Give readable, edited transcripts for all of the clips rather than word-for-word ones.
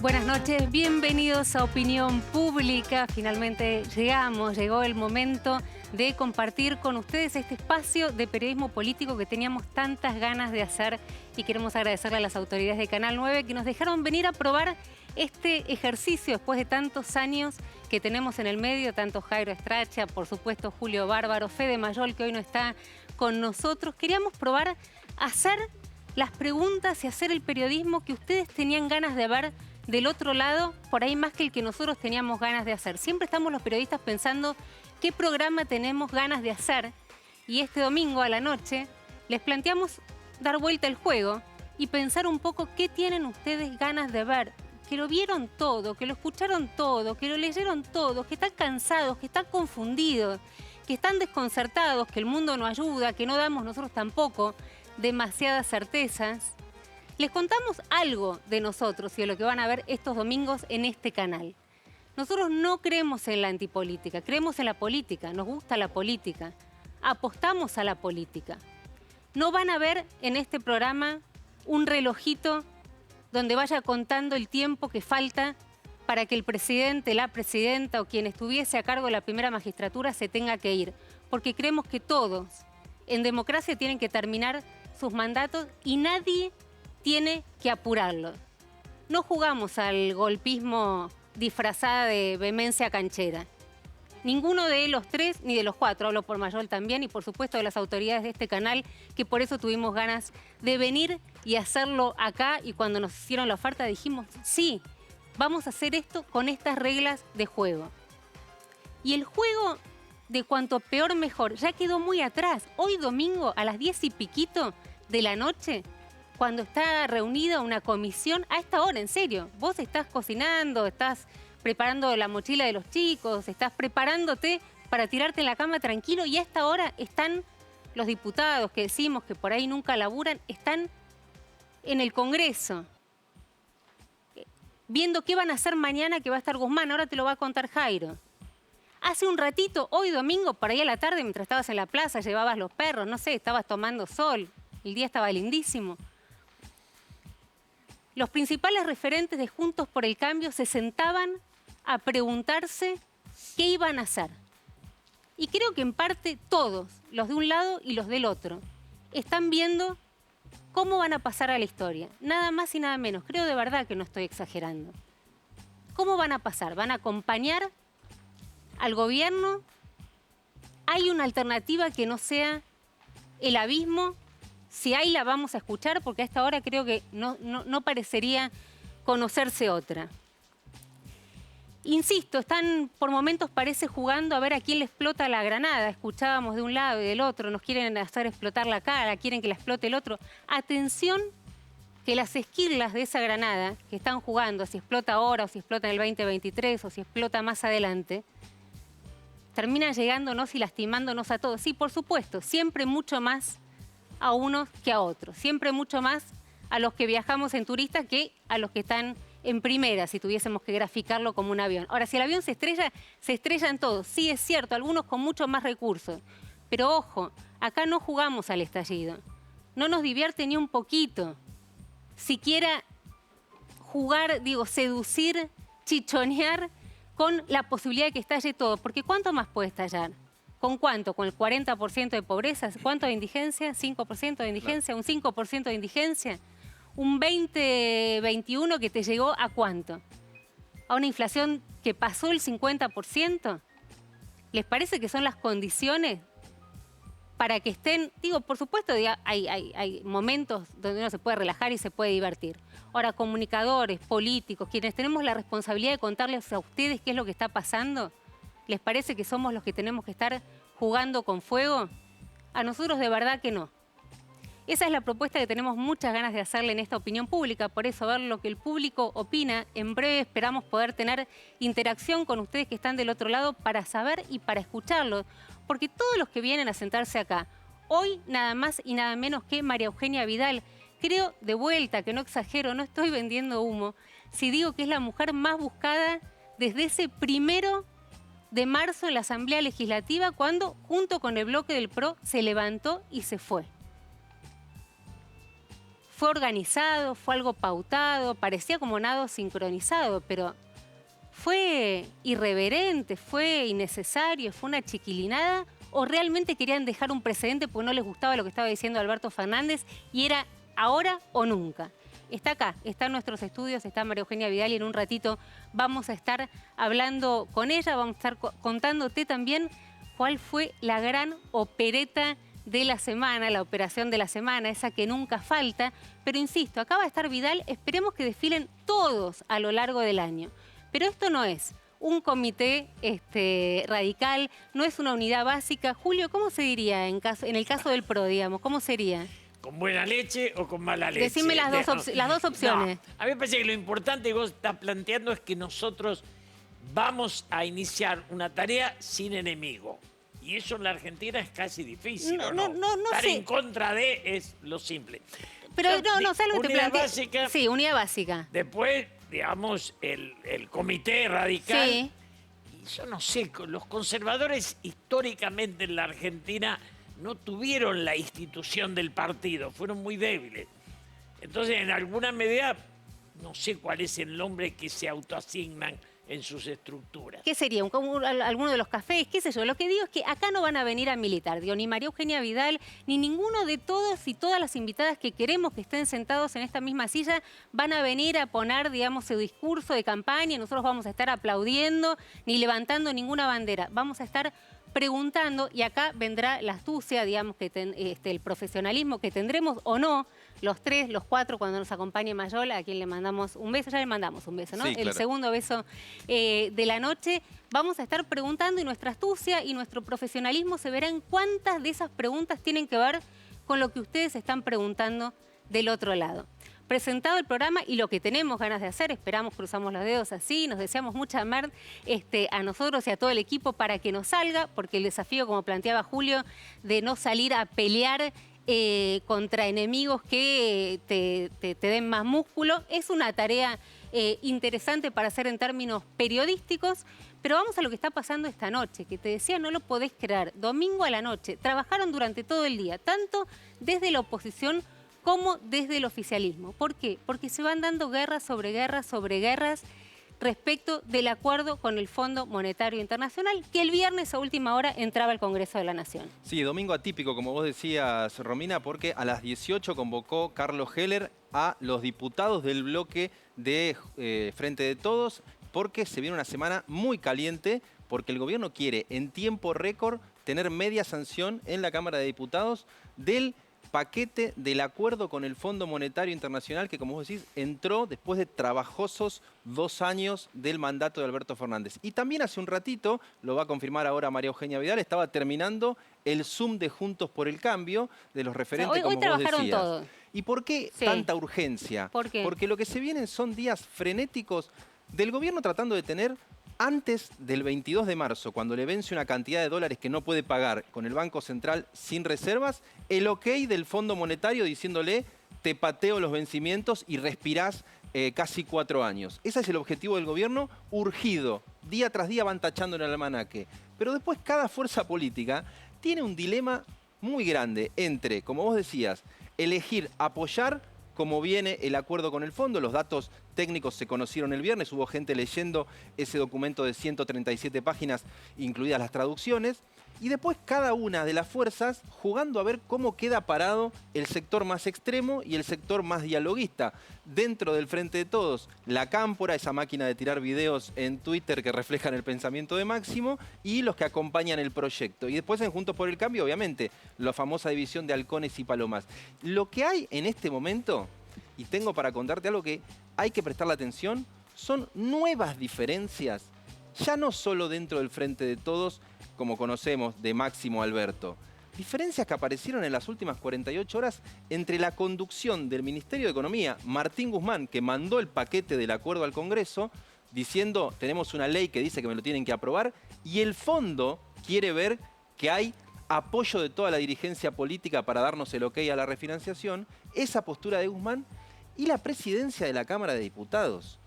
Buenas noches, bienvenidos a Opinión Pública. Finalmente llegó el momento de compartir con ustedes este espacio de periodismo político que teníamos tantas ganas de hacer y queremos agradecerle a las autoridades de Canal 9 que nos dejaron venir a probar este ejercicio después de tantos años que tenemos en el medio, tanto Jairo Estracha, por supuesto Julio Bárbaro, Fede Mayol, que hoy no está con nosotros. Queríamos probar a hacer las preguntas y hacer el periodismo que ustedes tenían ganas de ver del otro lado, por ahí más que el que nosotros teníamos ganas de hacer. Siempre estamos los periodistas pensando qué programa tenemos ganas de hacer y este domingo a la noche les planteamos dar vuelta al juego y pensar un poco qué tienen ustedes ganas de ver, que lo vieron todo, que lo escucharon todo, que lo leyeron todo, que están cansados, que están confundidos, que están desconcertados, que el mundo no ayuda, que no damos nosotros tampoco demasiadas certezas. Les contamos algo de nosotros y de lo que van a ver estos domingos en este canal. Nosotros no creemos en la antipolítica, creemos en la política, nos gusta la política, apostamos a la política. No van a ver en este programa un relojito donde vaya contando el tiempo que falta para que el presidente, la presidenta o quien estuviese a cargo de la primera magistratura se tenga que ir. Porque creemos que todos en democracia tienen que terminar sus mandatos y nadie tiene que apurarlo. No jugamos al golpismo disfrazada de vehemencia canchera. Ninguno de los tres, ni de los cuatro, hablo por Mayol también, y por supuesto de las autoridades de este canal, que por eso tuvimos ganas de venir y hacerlo acá, y cuando nos hicieron la oferta dijimos, sí, vamos a hacer esto con estas reglas de juego. Y el juego de cuanto peor mejor ya quedó muy atrás. Hoy domingo a las 10 y piquito de la noche, cuando está reunida una comisión, a esta hora, en serio, vos estás cocinando, estás preparando la mochila de los chicos, estás preparándote para tirarte en la cama tranquilo y a esta hora están los diputados que decimos que por ahí nunca laburan, están en el Congreso, viendo qué van a hacer mañana que va a estar Guzmán. Ahora te lo va a contar Jairo. Hace un ratito, hoy domingo, por ahí a la tarde, mientras estabas en la plaza, llevabas los perros, no sé, estabas tomando sol, el día estaba lindísimo. Los principales referentes de Juntos por el Cambio se sentaban a preguntarse qué iban a hacer. Y creo que en parte todos, los de un lado y los del otro, están viendo cómo van a pasar a la historia. Nada más y nada menos. Creo de verdad que no estoy exagerando. ¿Cómo van a pasar? ¿Van a acompañar al gobierno? ¿Hay una alternativa que no sea el abismo? Si hay, la vamos a escuchar, porque a esta hora creo que no parecería conocerse otra. Insisto, están por momentos parece jugando a ver a quién le explota la granada. Escuchábamos de un lado y del otro, nos quieren hacer explotar la cara, quieren que la explote el otro. Atención que las esquirlas de esa granada que están jugando, si explota ahora o si explota en el 2023 o si explota más adelante, terminan llegándonos y lastimándonos a todos. Sí, por supuesto, siempre mucho más a unos que a otros. Siempre mucho más a los que viajamos en turista que a los que están en primera, si tuviésemos que graficarlo como un avión. Ahora, si el avión se estrellan todos. Sí, es cierto, algunos con mucho más recursos. Pero ojo, acá no jugamos al estallido. No nos divierte ni un poquito. Siquiera jugar, seducir, chichonear con la posibilidad de que estalle todo. Porque ¿cuánto más puede estallar? ¿Con cuánto? ¿Con el 40% de pobreza? ¿Cuánto de indigencia? ¿5% de indigencia? ¿Un 5% de indigencia? ¿Un 2021 que te llegó a cuánto? ¿A una inflación que pasó el 50%? ¿Les parece que son las condiciones para que estén? Por supuesto, hay momentos donde uno se puede relajar y se puede divertir. Ahora, comunicadores, políticos, quienes tenemos la responsabilidad de contarles a ustedes qué es lo que está pasando, ¿les parece que somos los que tenemos que estar jugando con fuego? A nosotros de verdad que no. Esa es la propuesta que tenemos muchas ganas de hacerle en esta opinión pública. Por eso, ver lo que el público opina. En breve esperamos poder tener interacción con ustedes que están del otro lado para saber y para escucharlo. Porque todos los que vienen a sentarse acá, hoy nada más y nada menos que María Eugenia Vidal, creo de vuelta, que no exagero, no estoy vendiendo humo, si digo que es la mujer más buscada desde ese 1 de marzo en la Asamblea Legislativa, cuando junto con el bloque del PRO se levantó y se fue. fue organizado, fue algo pautado, parecía como nado sincronizado, pero fue irreverente, fue innecesario, fue una chiquilinada, o realmente querían dejar un precedente porque no les gustaba lo que estaba diciendo Alberto Fernández y era ahora o nunca. Está acá, está en nuestros estudios, está María Eugenia Vidal y en un ratito vamos a estar hablando con ella, vamos a estar contándote también cuál fue la gran opereta de la semana, la operación de la semana, esa que nunca falta. Pero insisto, acá va a estar Vidal, esperemos que desfilen todos a lo largo del año. Pero esto no es un comité radical, no es una unidad básica. Julio, ¿cómo se diría en el caso del PRO, digamos? ¿Cómo sería? ¿Con buena leche o con mala leche? Decime las dos opciones. No, a mí me parece que lo importante que vos estás planteando es que nosotros vamos a iniciar una tarea sin enemigo. Y eso en la Argentina es casi difícil, ¿no? No Estar sé. en contra de es lo simple. Pero no, ¿sabes lo que te unidad planteé? básica. Sí, unidad básica. Después, digamos, el comité radical. Sí. Y yo no sé, los conservadores históricamente en la Argentina no tuvieron la institución del partido, fueron muy débiles. Entonces, en alguna medida, no sé cuál es el nombre que se autoasignan en sus estructuras. ¿Qué sería? ¿Alguno de los cafés? ¿Qué sé yo? Lo que digo es que acá no van a venir a militar. Digo, ni María Eugenia Vidal, ni ninguno de todos y todas las invitadas que queremos que estén sentados en esta misma silla van a venir a poner, digamos, su discurso de campaña. Nosotros vamos a estar aplaudiendo, ni levantando ninguna bandera. Vamos a estar preguntando, y acá vendrá la astucia, digamos, que el profesionalismo que tendremos o no, los tres, los cuatro, cuando nos acompañe Mayola, a quien le mandamos un beso, ya le mandamos un beso, ¿no? Sí, claro. El segundo beso de la noche, vamos a estar preguntando y nuestra astucia y nuestro profesionalismo se verán cuántas de esas preguntas tienen que ver con lo que ustedes están preguntando del otro lado. Presentado el programa y lo que tenemos ganas de hacer, esperamos, cruzamos los dedos así, nos deseamos mucha mer a nosotros y a todo el equipo para que nos salga, porque el desafío, como planteaba Julio, de no salir a pelear contra enemigos que te den más músculo, es una tarea interesante para hacer en términos periodísticos. Pero vamos a lo que está pasando esta noche, que te decía, no lo podés creer, domingo a la noche, trabajaron durante todo el día, tanto desde la oposición como desde el oficialismo. ¿Por qué? Porque se van dando guerras sobre guerras sobre guerras respecto del acuerdo con el Fondo Monetario Internacional, que el viernes a última hora entraba al Congreso de la Nación. Sí, domingo atípico, como vos decías, Romina, porque a las 18 convocó Carlos Heller a los diputados del bloque de Frente de Todos, porque se viene una semana muy caliente, porque el gobierno quiere en tiempo récord tener media sanción en la Cámara de Diputados del paquete del acuerdo con el Fondo Monetario Internacional que, como vos decís, entró después de trabajosos 2 años del mandato de Alberto Fernández. Y también hace un ratito, lo va a confirmar ahora María Eugenia Vidal, estaba terminando el Zoom de Juntos por el Cambio, de los referentes, hoy como vos trabajaron decías. todos. ¿Y por qué Sí. tanta urgencia? ¿Por qué? Porque lo que se vienen son días frenéticos del gobierno tratando de tener, antes del 22 de marzo, cuando le vence una cantidad de dólares que no puede pagar con el Banco Central sin reservas, el ok del Fondo Monetario diciéndole, te pateo los vencimientos y respirás casi 4 años. Ese es el objetivo del gobierno, urgido. Día tras día van tachando en el almanaque. Pero después cada fuerza política tiene un dilema muy grande entre, como vos decías, elegir apoyar como viene el acuerdo con el fondo. Los datos técnicos se conocieron el viernes, hubo gente leyendo ese documento de 137 páginas, incluidas las traducciones, y después cada una de las fuerzas jugando a ver cómo queda parado el sector más extremo y el sector más dialoguista. Dentro del Frente de Todos, la Cámpora, esa máquina de tirar videos en Twitter que reflejan el pensamiento de Máximo, y los que acompañan el proyecto. Y después en Juntos por el Cambio, obviamente, la famosa división de halcones y palomas. Lo que hay en este momento, y tengo para contarte algo que hay que prestarle atención, son nuevas diferencias, ya no solo dentro del Frente de Todos, como conocemos, de Máximo Alberto. Diferencias que aparecieron en las últimas 48 horas entre la conducción del Ministerio de Economía, Martín Guzmán, que mandó el paquete del acuerdo al Congreso, diciendo, tenemos una ley que dice que me lo tienen que aprobar, y el fondo quiere ver que hay apoyo de toda la dirigencia política para darnos el ok a la refinanciación, esa postura de Guzmán, y la presidencia de la Cámara de Diputados,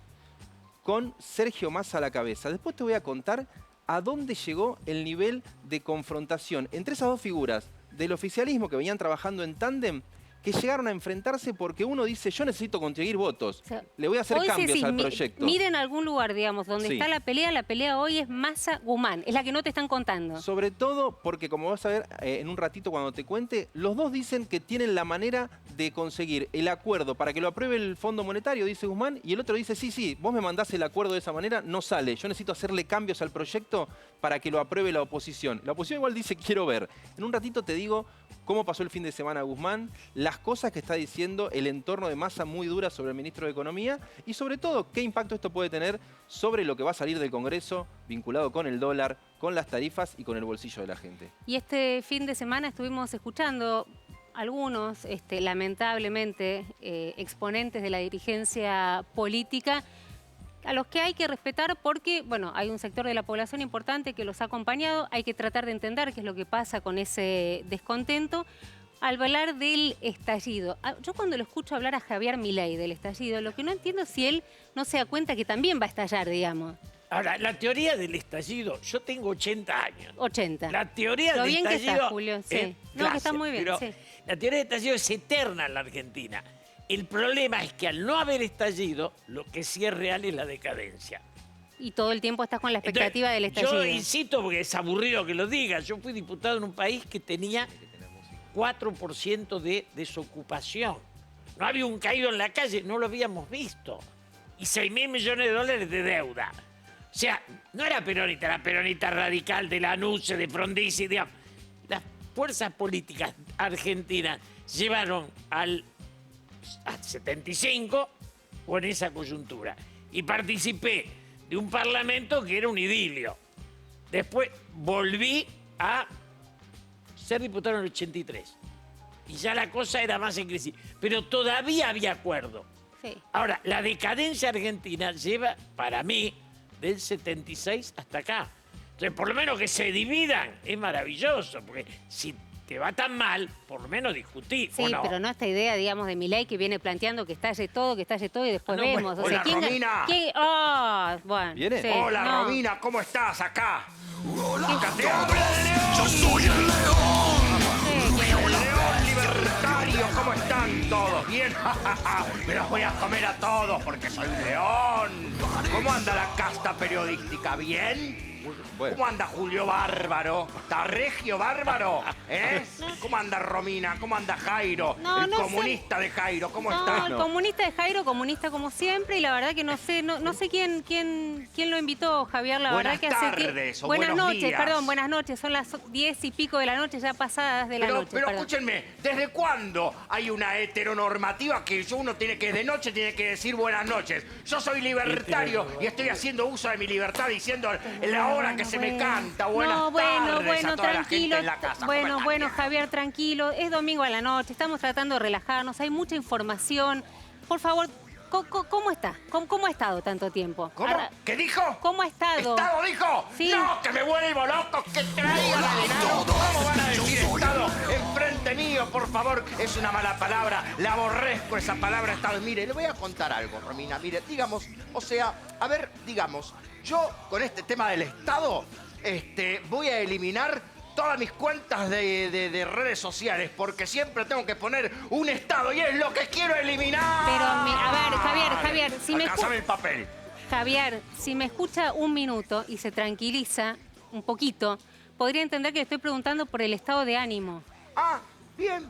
con Sergio Massa a la cabeza. Después te voy a contar a dónde llegó el nivel de confrontación entre esas dos figuras del oficialismo que venían trabajando en tándem que llegaron a enfrentarse porque uno dice, yo necesito conseguir votos, O sea, le voy a hacer hoy cambios decís, al proyecto. Miren algún lugar, digamos, donde Sí. está la pelea hoy es Massa-Guzmán, es la que no te están contando. Sobre todo porque, como vas a ver en un ratito cuando te cuente, los dos dicen que tienen la manera de conseguir el acuerdo para que lo apruebe el Fondo Monetario, dice Guzmán, y el otro dice, sí, vos me mandás el acuerdo de esa manera, no sale. Yo necesito hacerle cambios al proyecto para que lo apruebe la oposición. La oposición igual dice, quiero ver. En un ratito te digo cómo pasó el fin de semana Guzmán, las cosas que está diciendo, el entorno de Massa muy dura sobre el ministro de Economía y sobre todo qué impacto esto puede tener sobre lo que va a salir del Congreso vinculado con el dólar, con las tarifas y con el bolsillo de la gente. Y este fin de semana estuvimos escuchando algunos, lamentablemente, exponentes de la dirigencia política, a los que hay que respetar porque, bueno, hay un sector de la población importante que los ha acompañado, hay que tratar de entender qué es lo que pasa con ese descontento. Al hablar del estallido, yo cuando lo escucho hablar a Javier Milei del estallido, lo que no entiendo es si él no se da cuenta que también va a estallar, digamos. Ahora, la teoría del estallido, yo tengo 80 años. 80. La teoría Lo del bien que estallido está, Julio, sí. es No, que está clase, muy bien, pero sí. la teoría del estallido es eterna en la Argentina. El problema es que al no haber estallido, lo que sí es real es la decadencia. Y todo el tiempo estás con la expectativa del Entonces, estallido. yo insisto porque es aburrido que lo diga. Yo fui diputado en un país que tenía 4% de desocupación. No había un caído en la calle, no lo habíamos visto. Y 6.000 millones de dólares de deuda. O sea, no era peronista, era peronista radical de Lanuse, de Frondizi, digamos. Las fuerzas políticas argentinas llevaron al 75 con esa coyuntura. Y participé de un parlamento que era un idilio. Después volví a ser diputado en el 83. Y ya la cosa era más en crisis. Pero todavía había acuerdo. Sí. Ahora, la decadencia argentina lleva, para mí, del 76 hasta acá. Entonces, por lo menos que se dividan es maravilloso. Porque si te va tan mal, por lo menos discutir. Sí, ¿o no? pero no esta idea, digamos, de Milei que viene planteando que estalle todo y después No, vemos. bueno, O sea, hola, ¿quién Romina. Ah, bueno. ¿Viene? sí, Hola, no. Romina, ¿cómo estás acá? Acá te ¿Qué? habla el león. Yo soy el ¿Qué? león libertario. ¿Cómo están todos? ¿Bien? Me los voy a comer a todos porque soy un león. ¿Cómo anda la casta periodística? ¿Bien? Bueno. ¿Cómo anda Julio Bárbaro? ¿Está Regio Bárbaro? ¿Eh? ¿Cómo anda Romina? ¿Cómo anda Jairo? No, el no sé. comunista de Jairo, ¿cómo No, está? el comunista de Jairo, comunista como siempre, y la verdad que no sé quién lo invitó, Javier, la Buenas verdad que hace tardes o buenas buenos noches, días. perdón, buenas noches, son las 10 y pico de la noche, ya pasadas de la noche. Pero perdón. escúchenme, ¿desde cuándo hay una heteronormativa que uno tiene que de noche tiene que decir buenas noches? Yo soy libertario y estoy haciendo uso de mi libertad diciendo la hora que se me canta. Buenas No, tardes a toda la tranquilo. gente en la casa. ¿Cómo están? Bueno, Javier, tranquilo. Es domingo a la noche, estamos tratando de relajarnos, hay mucha información. Por favor, ¿cómo está? ¿Cómo ha estado tanto tiempo? ¿Cómo? ¿Qué dijo? ¿Cómo ha estado? ¿Estado dijo? Sí. No, que me vuelvo loco, que traigan al enano. ¿Cómo van a decir Estado enfrente mío, por favor? Es una mala palabra, la aborrezco esa palabra Estado. Mire, le voy a contar algo, Romina. Mire, digamos, o sea, a ver, digamos, yo con este tema del Estado, voy a eliminar todas mis cuentas de redes sociales porque siempre tengo que poner un Estado y es lo que quiero eliminar. Pero, a ver, Javier, si me Pásame el papel. Javier, si me escucha un minuto y se tranquiliza un poquito, podría entender que le estoy preguntando por el estado de ánimo. Ah, bien.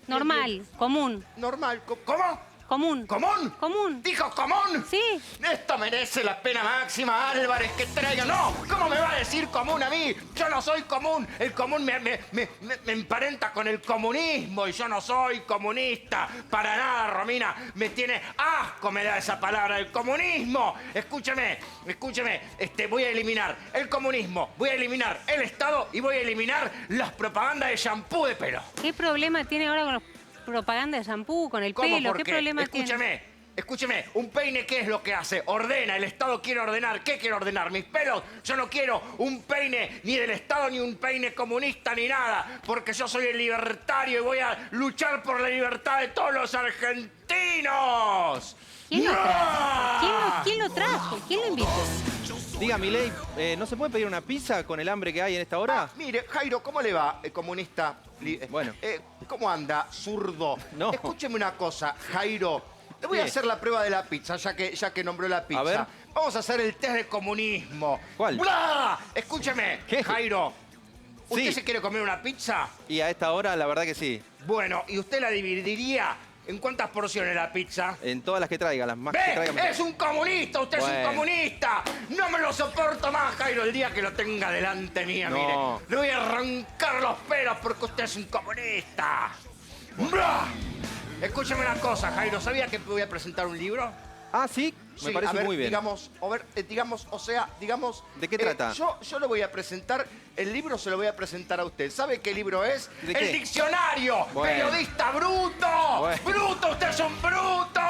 Normal, Bien. común, Normal. ¿Cómo? común. ¿Común? Común. ¿Dijo común? Sí. Esto merece la pena máxima, Álvarez, que traiga. No, ¿cómo me va a decir común a mí? Yo no soy común. El común me emparenta con el comunismo y yo no soy comunista. Para nada, Romina. Me tiene asco, me da esa palabra, el comunismo. Escúcheme. Voy a eliminar el comunismo, voy a eliminar el Estado y voy a eliminar las propagandas de shampoo de pelo. ¿Qué problema tiene ahora con la propaganda de shampoo, con el ¿Cómo? pelo? ¿Por ¿Qué qué? problema tiene? Escúcheme, un peine, ¿qué es lo que hace? Ordena, el Estado quiere ordenar. ¿Qué quiere ordenar? ¿Mis pelos? Yo no quiero un peine ni del Estado, ni un peine comunista, ni nada, porque yo soy el libertario y voy a luchar por la libertad de todos los argentinos. ¿Quién lo trajo? ¡Ah! ¿Quién lo trajo? ¿Quién lo invitó? Diga, Milei, ¿no se puede pedir una pizza con el hambre que hay en esta hora? Mire, Jairo, ¿cómo le va, comunista? Bueno. ¿Cómo anda, zurdo? No. Escúcheme una cosa, Jairo. Le voy a hacer la prueba de la pizza, ya que nombró la pizza. A ver. Vamos a hacer el test de comunismo. ¿Cuál? ¡Bla! Escúcheme, ¿Qué? Jairo. ¿Usted Sí. se quiere comer una pizza? Y a esta hora, la verdad que sí. Bueno, ¿y usted la dividiría en cuántas porciones la pizza? En todas las que traiga, las más que traiga. ¡Ve! ¡Es un comunista! ¡Usted es un Bueno. comunista! ¡No me lo soporto más, Jairo! El día que lo tenga delante mía, No. mire. Le voy a arrancar los pelos porque usted es un comunista. ¡Bra! Escúcheme una cosa, Jairo. ¿Sabía que voy a presentar un libro? Ah, sí, me Sí, parece a ver, muy bien. Digamos, ¿De qué trata? Yo le voy a presentar, el libro se lo voy a presentar a usted. ¿Sabe qué libro es? ¿De ¡El qué? diccionario! Bueno. ¡Periodista bruto! Bueno. ¡Bruto! ¡Usted es un bruto!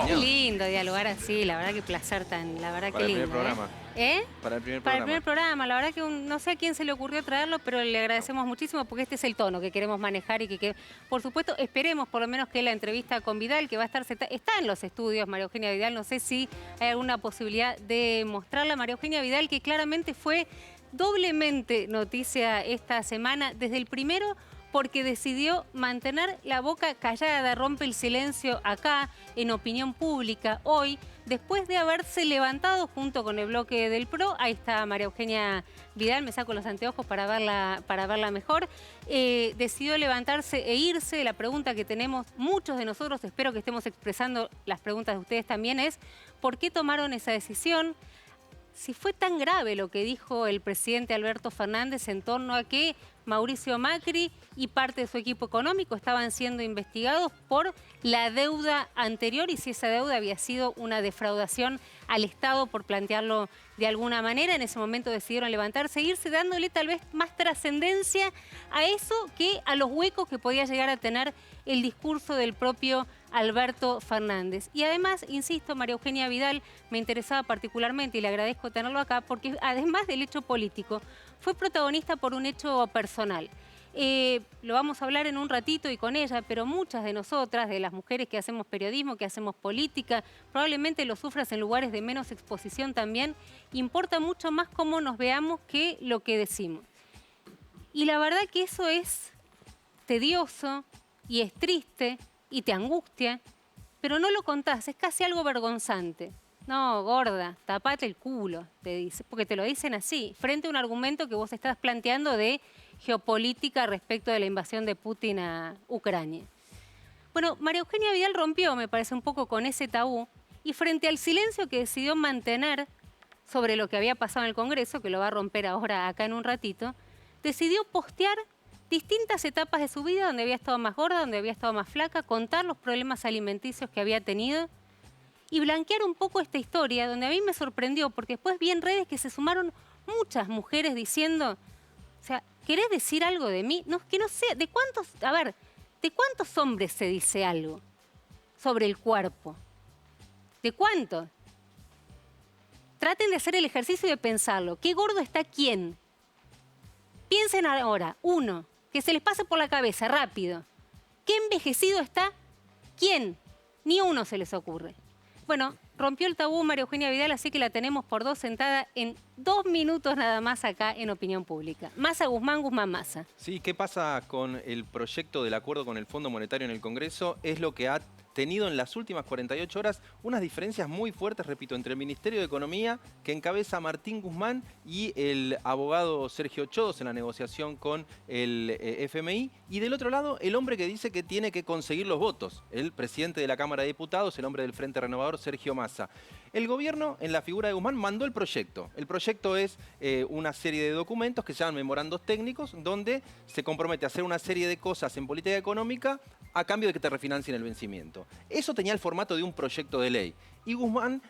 Qué lindo dialogar así, la verdad que placer tan, la verdad Para que el lindo. primer programa. ¿Eh? Para el primer Para el programa. primer programa, la verdad que no sé a quién se le ocurrió traerlo, pero le agradecemos muchísimo porque este es el tono que queremos manejar y que por supuesto, esperemos por lo menos que la entrevista con Vidal, que va a estar, está en los estudios, María Eugenia Vidal, no sé si hay alguna posibilidad de mostrarla. María Eugenia Vidal, que claramente fue doblemente noticia esta semana, desde el primero, porque decidió mantener la boca callada, rompe el silencio acá en opinión pública hoy, después de haberse levantado junto con el bloque del PRO. Ahí está María Eugenia Vidal, me saco los anteojos para verla mejor. Decidió levantarse e irse. La pregunta que tenemos muchos de nosotros, espero que estemos expresando las preguntas de ustedes también, es ¿por qué tomaron esa decisión? Si fue tan grave lo que dijo el presidente Alberto Fernández en torno a que Mauricio Macri y parte de su equipo económico estaban siendo investigados por la deuda anterior y si esa deuda había sido una defraudación al Estado, por plantearlo de alguna manera. En ese momento decidieron levantarse e irse, dándole tal vez más trascendencia a eso que a los huecos que podía llegar a tener el discurso del propio Alberto Fernández. Y además, insisto, María Eugenia Vidal me interesaba particularmente y le agradezco tenerlo acá porque además del hecho político, fue protagonista por un hecho personal. Lo vamos a hablar en un ratito y con ella, pero muchas de nosotras, de las mujeres que hacemos periodismo, que hacemos política, probablemente lo sufras en lugares de menos exposición también, importa mucho más cómo nos veamos que lo que decimos. Y la verdad que eso es tedioso y es triste y te angustia, pero no lo contás, es casi algo vergonzante. No, gorda, tapate el culo, te dice, porque te lo dicen así, frente a un argumento que vos estás planteando de geopolítica respecto de la invasión de Putin a Ucrania. Bueno, María Eugenia Vidal rompió, me parece, un poco con ese tabú, y frente al silencio que decidió mantener sobre lo que había pasado en el Congreso, que lo va a romper ahora acá en un ratito, decidió postear distintas etapas de su vida, donde había estado más gorda, donde había estado más flaca, contar los problemas alimenticios que había tenido y blanquear un poco esta historia, donde a mí me sorprendió, porque después vi en redes que se sumaron muchas mujeres diciendo, o sea, ¿querés decir algo de mí? No, que no sé, ¿de cuántos hombres se dice algo sobre el cuerpo? ¿De cuántos? Traten de hacer el ejercicio de pensarlo. ¿Qué gordo está quién? Piensen ahora, uno, que se les pase por la cabeza rápido. ¿Qué envejecido está quién? Ni uno se les ocurre. Bueno, rompió el tabú María Eugenia Vidal, así que la tenemos por dos sentada en 2 minutos nada más acá en Opinión Pública. Massa Guzmán, Guzmán Massa. Sí, ¿qué pasa con el proyecto del acuerdo con el Fondo Monetario en el Congreso? Es lo que ha tenido en las últimas 48 horas unas diferencias muy fuertes, repito, entre el Ministerio de Economía, que encabeza Martín Guzmán, y el abogado Sergio Chodos en la negociación con el FMI, y del otro lado, el hombre que dice que tiene que conseguir los votos, el presidente de la Cámara de Diputados, el hombre del Frente Renovador, Sergio Massa. El gobierno, en la figura de Guzmán, mandó el proyecto. El proyecto es una serie de documentos que se llaman memorandos técnicos, donde se compromete a hacer una serie de cosas en política económica a cambio de que te refinancien el vencimiento. Eso tenía el formato de un proyecto de ley. Y Guzmán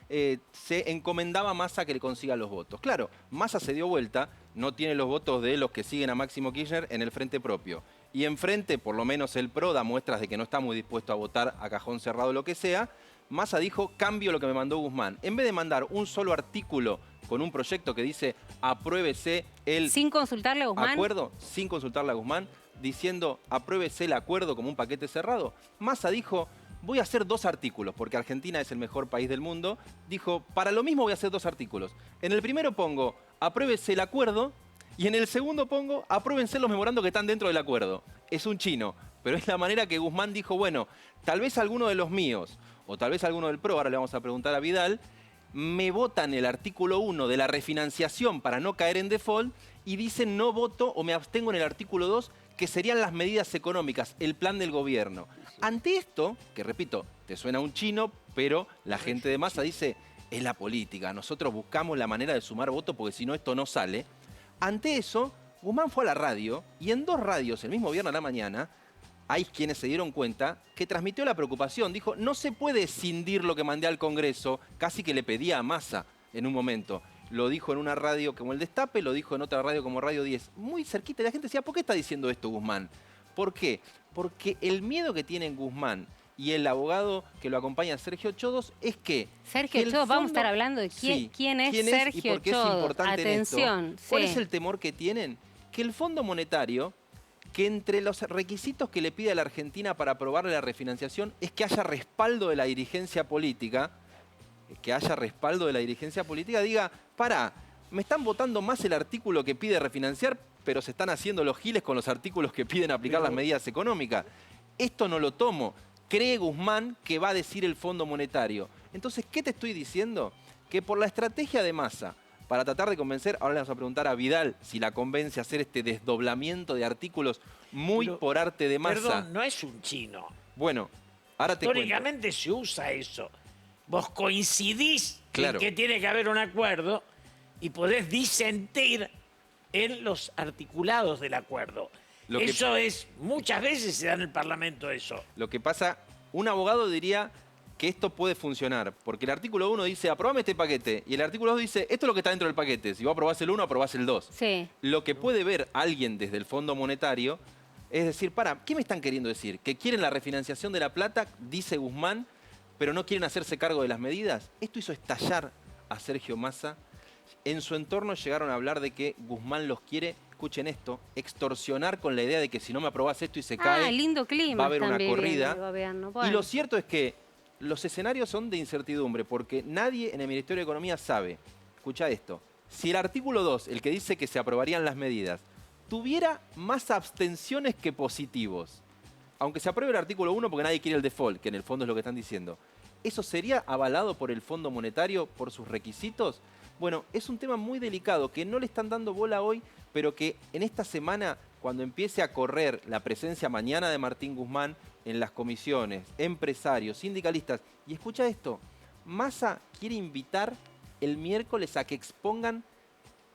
se encomendaba a Massa que le consiga los votos. Claro, Massa se dio vuelta, no tiene los votos de los que siguen a Máximo Kirchner en el frente propio. Y enfrente, por lo menos el PRO, da muestras de que no está muy dispuesto a votar a cajón cerrado lo que sea. Massa dijo, cambio lo que me mandó Guzmán. En vez de mandar un solo artículo con un proyecto que dice apruébese el ¿Sin consultarle a Guzmán? acuerdo, sin consultarle a Guzmán, diciendo apruébese el acuerdo como un paquete cerrado, Massa dijo, voy a hacer 2 artículos, porque Argentina es el mejor país del mundo. Dijo, para lo mismo voy a hacer 2 artículos. En el primero pongo, apruébese el acuerdo, y en el segundo pongo, apruébense los memorandos que están dentro del acuerdo. Es un chino, pero es la manera que Guzmán dijo, bueno, tal vez alguno de los míos, o tal vez alguno del PRO, ahora le vamos a preguntar a Vidal, me votan el artículo 1 de la refinanciación para no caer en default, y dicen no voto o me abstengo en el artículo 2, que serían las medidas económicas, el plan del gobierno. Ante esto, que repito, te suena un chino, pero la gente de Massa dice, es la política, nosotros buscamos la manera de sumar votos porque si no esto no sale. Ante eso, Guzmán fue a la radio y en 2 radios el mismo viernes a la mañana, hay quienes se dieron cuenta que transmitió la preocupación. Dijo, no se puede escindir lo que mandé al Congreso, casi que le pedía a Massa en un momento. Lo dijo en una radio como El Destape, lo dijo en otra radio como Radio 10. Muy cerquita, y la gente decía, ¿por qué está diciendo esto Guzmán? ¿Por qué? Porque el miedo que tienen Guzmán y el abogado que lo acompaña, Sergio Chodos, es que... Sergio Chodos, vamos a estar hablando de quién es Sergio y por qué Chodos. Es importante Atención, en esto. ¿Cuál es el temor que tienen? Que el Fondo Monetario, que entre los requisitos que le pide a la Argentina para aprobarle la refinanciación es que haya respaldo de la dirigencia política, diga, pará, me están votando más el artículo que pide refinanciar, pero se están haciendo los giles con los artículos que piden aplicar las medidas económicas. Esto no lo tomo. Cree Guzmán que va a decir el Fondo Monetario. Entonces, ¿qué te estoy diciendo? Que por la estrategia de Massa, para tratar de convencer, ahora le vamos a preguntar a Vidal si la convence a hacer este desdoblamiento de artículos muy pero, por arte de Massa. Perdón, no es un chino. Bueno, ahora te cuento. Históricamente se usa eso. Vos coincidís claro. en que tiene que haber un acuerdo y podés disentir en los articulados del acuerdo. Eso es, muchas veces se da en el Parlamento eso. Lo que pasa, un abogado diría que esto puede funcionar, porque el artículo 1 dice, aprobame este paquete, y el artículo 2 dice, esto es lo que está dentro del paquete, si vos aprobás el 1, aprobás el 2. Sí. Lo que puede ver alguien desde el Fondo Monetario es decir, ¿qué me están queriendo decir? ¿Que quieren la refinanciación de la plata, dice Guzmán, pero no quieren hacerse cargo de las medidas? Esto hizo estallar a Sergio Massa. En su entorno llegaron a hablar de que Guzmán los quiere, escuchen esto, extorsionar con la idea de que si no me aprobás esto y se cae, lindo clima, va a haber una corrida. Bueno. Y lo cierto es que los escenarios son de incertidumbre, porque nadie en el Ministerio de Economía sabe, escucha esto, si el artículo 2, el que dice que se aprobarían las medidas, tuviera más abstenciones que positivos, aunque se apruebe el artículo 1 porque nadie quiere el default, que en el fondo es lo que están diciendo, ¿eso sería avalado por el Fondo Monetario por sus requisitos? Bueno, es un tema muy delicado que no le están dando bola hoy, pero que en esta semana, cuando empiece a correr la presencia mañana de Martín Guzmán en las comisiones, empresarios, sindicalistas, y escucha esto, Massa quiere invitar el miércoles a que expongan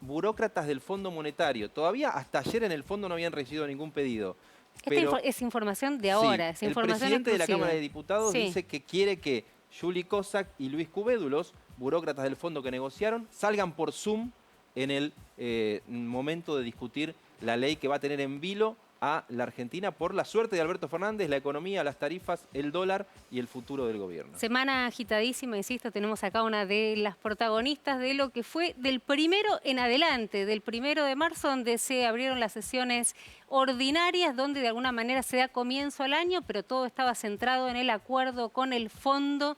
burócratas del Fondo Monetario. Todavía hasta ayer en el fondo no habían recibido ningún pedido. Pero, es información de ahora, sí, es información el presidente exclusiva. de la Cámara de Diputados dice que quiere que Juli Kosak y Luis Cubédulos, burócratas del fondo que negociaron, salgan por Zoom en el momento de discutir la ley que va a tener en vilo a la Argentina por la suerte de Alberto Fernández, la economía, las tarifas, el dólar y el futuro del gobierno. Semana agitadísima, insisto, tenemos acá una de las protagonistas de lo que fue del 1 en adelante, del 1 de marzo, donde se abrieron las sesiones ordinarias, donde de alguna manera se da comienzo al año, pero todo estaba centrado en el acuerdo con el fondo.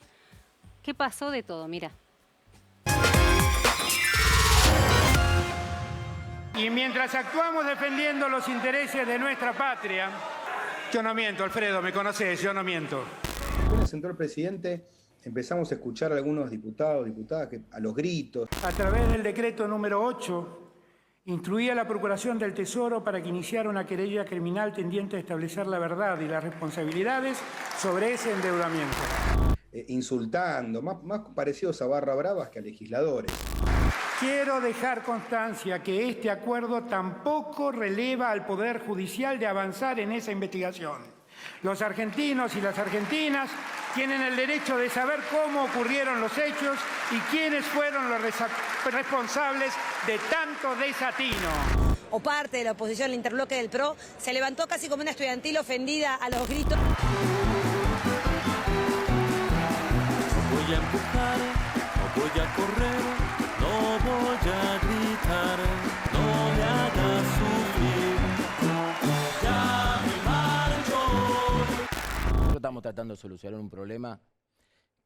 ¿Qué pasó de todo? Mira. Y mientras actuamos defendiendo los intereses de nuestra patria, yo no miento, Alfredo, me conoces, yo no miento. Apenas entró el presidente, empezamos a escuchar a algunos diputados, diputadas, que a los gritos. A través del decreto número 8, instruía a la Procuración del Tesoro para que iniciara una querella criminal tendiente a establecer la verdad y las responsabilidades sobre ese endeudamiento. Insultando, más parecidos a barra bravas que a legisladores. Quiero dejar constancia que este acuerdo tampoco releva al Poder Judicial de avanzar en esa investigación. Los argentinos y las argentinas tienen el derecho de saber cómo ocurrieron los hechos y quiénes fueron los responsables de tanto desatino. O parte de la oposición, el interbloque del PRO, se levantó casi como una estudiantil ofendida a los gritos. Voy a empujar, no voy a correr, no voy a gritar, no me hagas sufrir, ya me marcho. Estamos estamos tratando de solucionar un problema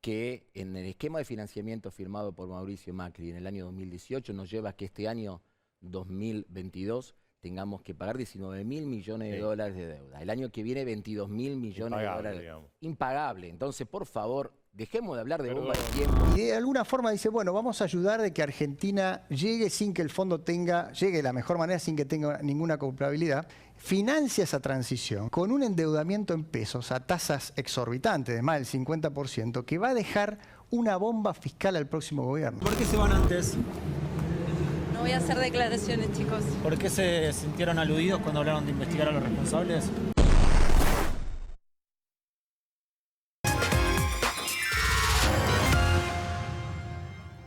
que en el esquema de financiamiento firmado por Mauricio Macri en el año 2018 nos lleva a que este año 2022 tengamos que pagar 19.000 millones de dólares de deuda. El año que viene 22.000 millones de dólares. Digamos. Impagable. Entonces, por favor, dejemos de hablar de bomba de tiempo. Y de alguna forma dice, bueno, vamos a ayudar de que Argentina llegue sin que el fondo llegue de la mejor manera, sin que tenga ninguna culpabilidad. Financia esa transición con un endeudamiento en pesos a tasas exorbitantes, de más del 50%, que va a dejar una bomba fiscal al próximo gobierno. ¿Por qué se van antes? No voy a hacer declaraciones, chicos. ¿Por qué se sintieron aludidos cuando hablaron de investigar a los responsables?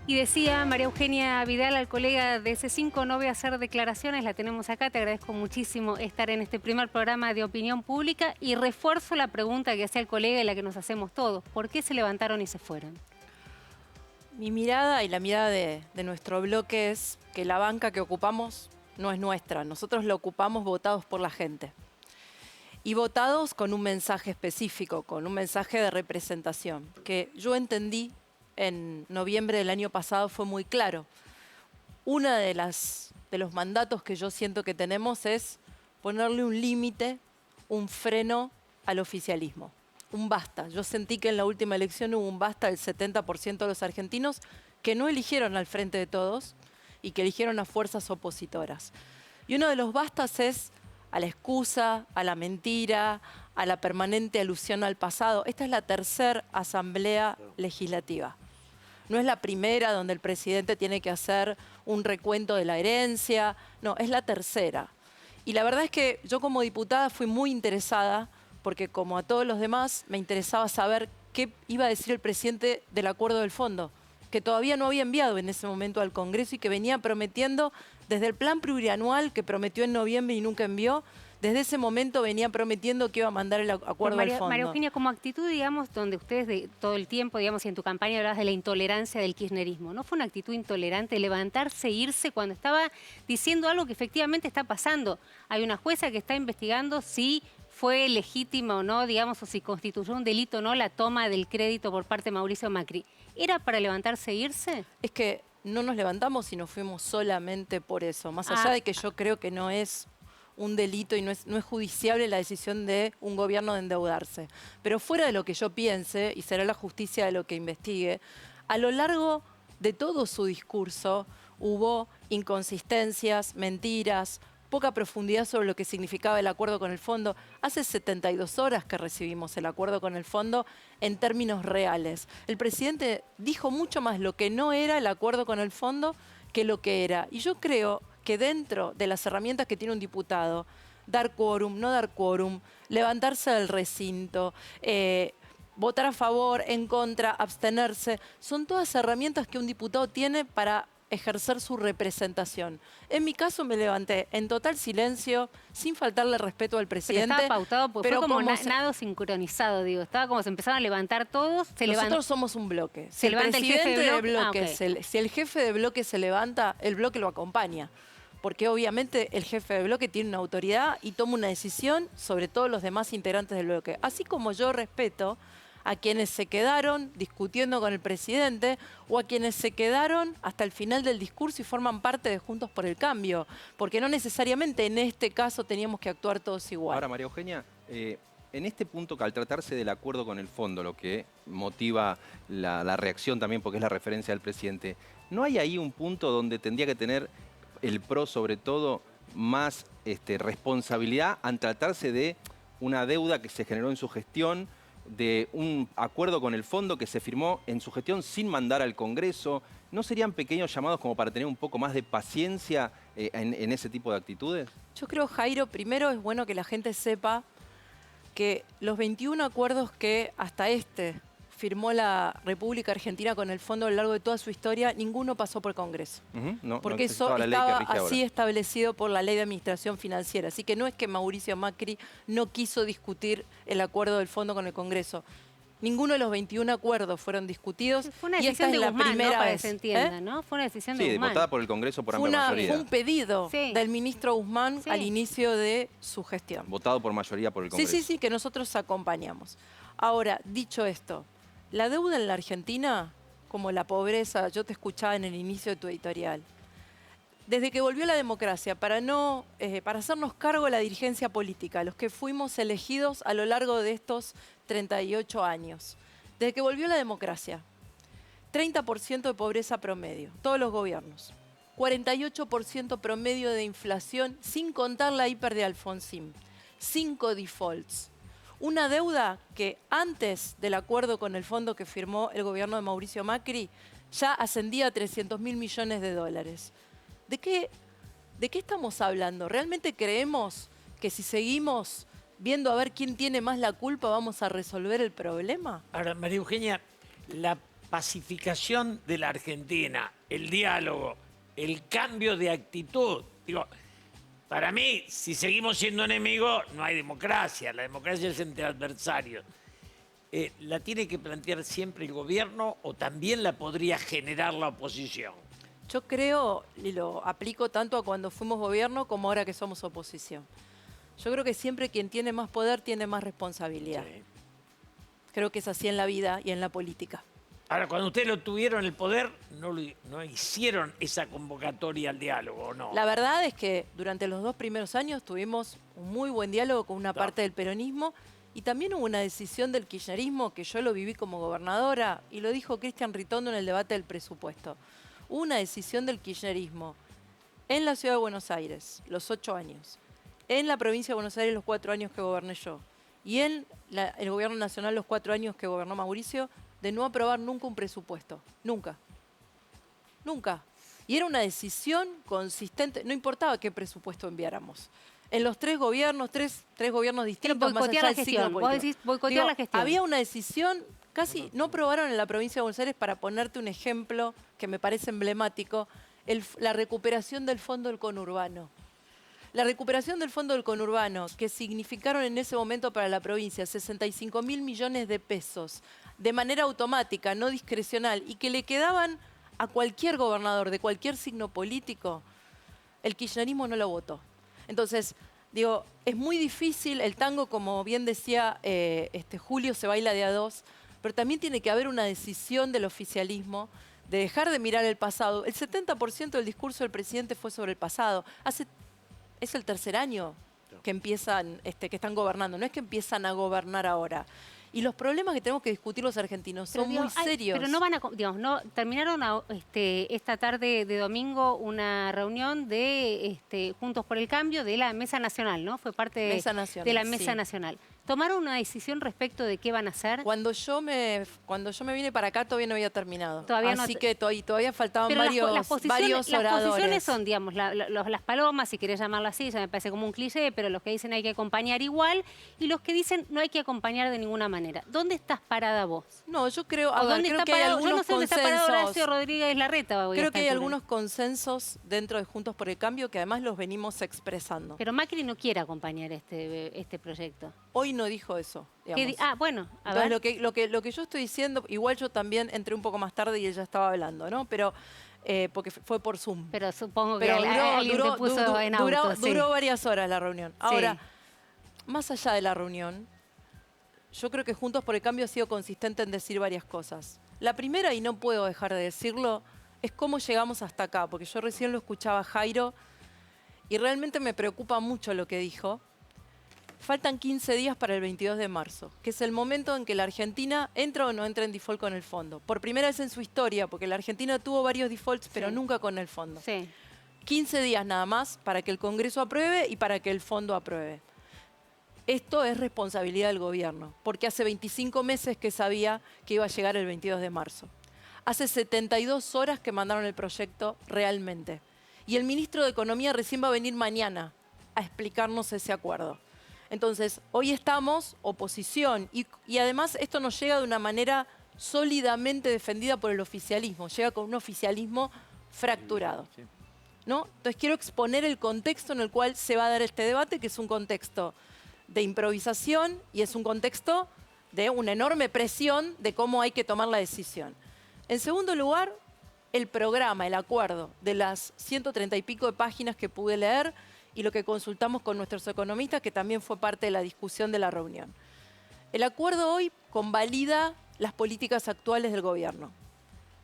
Y decía María Eugenia Vidal al colega de C5, no voy a hacer declaraciones, la tenemos acá, te agradezco muchísimo estar en este primer programa de opinión pública y refuerzo la pregunta que hacía el colega y la que nos hacemos todos, ¿por qué se levantaron y se fueron? Mi mirada y la mirada de nuestro bloque es que la banca que ocupamos no es nuestra, nosotros la ocupamos votados por la gente. Y votados con un mensaje específico, con un mensaje de representación, que yo entendí en noviembre del año pasado fue muy claro. Uno de los mandatos que yo siento que tenemos es ponerle un límite, un freno al oficialismo. Un basta. Yo sentí que en la última elección hubo un basta del 70% de los argentinos que no eligieron al Frente de Todos y que eligieron a fuerzas opositoras. Y uno de los bastas es a la excusa, a la mentira, a la permanente alusión al pasado. Esta es la tercera asamblea legislativa. No es la primera donde el presidente tiene que hacer un recuento de la herencia. No, es la tercera. Y la verdad es que yo como diputada fui muy interesada porque como a todos los demás me interesaba saber qué iba a decir el presidente del acuerdo del fondo, que todavía no había enviado en ese momento al Congreso y que venía prometiendo desde el plan plurianual que prometió en noviembre y nunca envió. Desde ese momento venía prometiendo que iba a mandar el acuerdo del fondo. María Eugenia, como actitud, digamos, donde ustedes todo el tiempo, digamos, y en tu campaña hablabas de la intolerancia del kirchnerismo, ¿no fue una actitud intolerante levantarse e irse cuando estaba diciendo algo que efectivamente está pasando? Hay una jueza que está investigando si fue legítima o no, digamos, o si constituyó un delito o no la toma del crédito por parte de Mauricio Macri. ¿Era para levantarse e irse? Es que no nos levantamos y nos fuimos solamente por eso. Más allá de que yo creo que no es un delito y no es judiciable la decisión de un gobierno de endeudarse. Pero fuera de lo que yo piense, y será la justicia de lo que investigue, a lo largo de todo su discurso hubo inconsistencias, mentiras, poca profundidad sobre lo que significaba el acuerdo con el fondo. Hace 72 horas que recibimos el acuerdo con el fondo en términos reales. El presidente dijo mucho más lo que no era el acuerdo con el fondo que lo que era. Y yo creo que dentro de las herramientas que tiene un diputado, dar quórum, no dar quórum, levantarse del recinto, votar a favor, en contra, abstenerse, son todas herramientas que un diputado tiene para ejercer su representación. En mi caso me levanté en total silencio, sin faltarle respeto al presidente. Pero estaba pautado, porque fue como nado sincronizado, digo. Estaba como se empezaron a levantar todos. Nosotros somos un bloque. Si el presidente de bloque, si el jefe de bloque se levanta, el bloque lo acompaña. Porque obviamente el jefe de bloque tiene una autoridad y toma una decisión sobre todos los demás integrantes del bloque. Así como yo respeto a quienes se quedaron discutiendo con el presidente o a quienes se quedaron hasta el final del discurso y forman parte de Juntos por el Cambio. Porque no necesariamente en este caso teníamos que actuar todos igual. Ahora, María Eugenia, en este punto, al tratarse del acuerdo con el fondo, lo que motiva la reacción también, porque es la referencia del presidente, ¿no hay ahí un punto donde tendría que tener el PRO, sobre todo, más responsabilidad al tratarse de una deuda que se generó en su gestión, de un acuerdo con el fondo que se firmó en su gestión sin mandar al Congreso? ¿No serían pequeños llamados como para tener un poco más de paciencia en ese tipo de actitudes? Yo creo, Jairo, primero es bueno que la gente sepa que los 21 acuerdos que hasta firmó la República Argentina con el fondo a lo largo de toda su historia, ninguno pasó por Congreso. Porque eso estaba así establecido por la Ley de Administración Financiera. Así que no es que Mauricio Macri no quiso discutir el acuerdo del fondo con el Congreso. Ninguno de los 21 acuerdos fueron discutidos. Fue una decisión de Guzmán, ¿no? Para que se entienda, ¿no? Fue una decisión de Guzmán. Sí, votada por el Congreso por amplia mayoría. Fue un pedido del ministro Guzmán al inicio de su gestión. Votado por mayoría por el Congreso. Sí, que nosotros acompañamos. Ahora, dicho esto, la deuda en la Argentina, como la pobreza, yo te escuchaba en el inicio de tu editorial, desde que volvió la democracia, para hacernos cargo de la dirigencia política, los que fuimos elegidos a lo largo de estos 38 años, desde que volvió la democracia, 30% de pobreza promedio, todos los gobiernos, 48% promedio de inflación, sin contar la hiper de Alfonsín, 5 defaults. Una deuda que antes del acuerdo con el fondo que firmó el gobierno de Mauricio Macri ya ascendía a 300.000 millones de dólares. ¿De qué estamos hablando? ¿Realmente creemos que si seguimos viendo a ver quién tiene más la culpa vamos a resolver el problema? Ahora, María Eugenia, la pacificación de la Argentina, el diálogo, el cambio de actitud, digo, para mí, si seguimos siendo enemigos, no hay democracia. La democracia es entre adversarios. ¿La tiene que plantear siempre el gobierno o también la podría generar la oposición? Yo creo, y lo aplico tanto a cuando fuimos gobierno como ahora que somos oposición. Yo creo que siempre quien tiene más poder tiene más responsabilidad. Sí. Creo que es así en la vida y en la política. Ahora, cuando ustedes lo tuvieron el poder, no hicieron esa convocatoria al diálogo, ¿o no? La verdad es que durante los 2 primeros años tuvimos un muy buen diálogo con una parte del peronismo y también hubo una decisión del kirchnerismo que yo lo viví como gobernadora y lo dijo Cristian Ritondo en el debate del presupuesto. Hubo una decisión del kirchnerismo en la Ciudad de Buenos Aires, los 8 años, en la provincia de Buenos Aires los 4 años que goberné yo y en el gobierno nacional los 4 años que gobernó Mauricio, de no aprobar nunca un presupuesto. Nunca. Nunca. Y era una decisión consistente, no importaba qué presupuesto enviáramos. En los 3 gobiernos, tres gobiernos distintos, más allá del signo político. Vos decís boicotear la gestión. Había una decisión, casi no aprobaron en la provincia de Buenos Aires, para ponerte un ejemplo que me parece emblemático, la recuperación del fondo del conurbano. La recuperación del fondo del conurbano, que significaron en ese momento para la provincia 65.000 millones de pesos, de manera automática, no discrecional, y que le quedaban a cualquier gobernador de cualquier signo político, el kirchnerismo no lo votó. Entonces, digo, es muy difícil, el tango, como bien decía Julio, se baila de a 2, pero también tiene que haber una decisión del oficialismo de dejar de mirar el pasado. El 70% del discurso del presidente fue sobre el pasado. Es el 3er año que empiezan, que están gobernando, no es que empiezan a gobernar ahora. Y los problemas que tenemos que discutir los argentinos son muy serios. Pero no van a, digamos, terminaron esta tarde de domingo una reunión de Juntos por el Cambio de la Mesa Nacional, ¿no? Fue parte de la Mesa Nacional. ¿Tomaron una decisión respecto de qué van a hacer? Cuando yo me vine para acá todavía no había terminado. Así que todavía faltaban varios oradores. Las posiciones son, digamos, las palomas, si querés llamarlo así, ya me parece como un cliché, pero los que dicen hay que acompañar igual y los que dicen no hay que acompañar de ninguna manera. ¿Dónde estás parada vos? No, yo creo, creo que hay algunos consensos. Yo no sé dónde está parado Horacio Rodríguez Larreta. Creo que hay algunos consensos dentro de Juntos por el Cambio que además los venimos expresando. Pero Macri no quiere acompañar este proyecto. Hoy no dijo eso. Bueno, a ver. Lo que yo estoy diciendo, igual yo también entré un poco más tarde y ella estaba hablando, ¿no? Pero porque fue por Zoom. Pero supongo que alguien te puso en auto. Duró varias horas la reunión. Ahora, más allá de la reunión, yo creo que Juntos por el Cambio ha sido consistente en decir varias cosas. La primera, y no puedo dejar de decirlo, es cómo llegamos hasta acá, porque yo recién lo escuchaba a Jairo y realmente me preocupa mucho lo que dijo. Faltan 15 días para el 22 de marzo, que es el momento en que la Argentina entra o no entra en default con el fondo. Por primera vez en su historia, porque la Argentina tuvo varios defaults, pero nunca con el fondo. 15 días nada más para que el Congreso apruebe y para que el fondo apruebe. Esto es responsabilidad del gobierno, porque hace 25 meses que sabía que iba a llegar el 22 de marzo. Hace 72 horas que mandaron el proyecto realmente. Y el ministro de Economía recién va a venir mañana a explicarnos ese acuerdo. Entonces, hoy estamos oposición y además esto nos llega de una manera sólidamente defendida por el oficialismo. Llega con un oficialismo fracturado, ¿no? Entonces, quiero exponer el contexto en el cual se va a dar este debate, que es un contexto de improvisación y es un contexto de una enorme presión de cómo hay que tomar la decisión. En segundo lugar, el programa, el acuerdo de las 130 y pico de páginas que pude leer y lo que consultamos con nuestros economistas, que también fue parte de la discusión de la reunión. El acuerdo hoy convalida las políticas actuales del gobierno.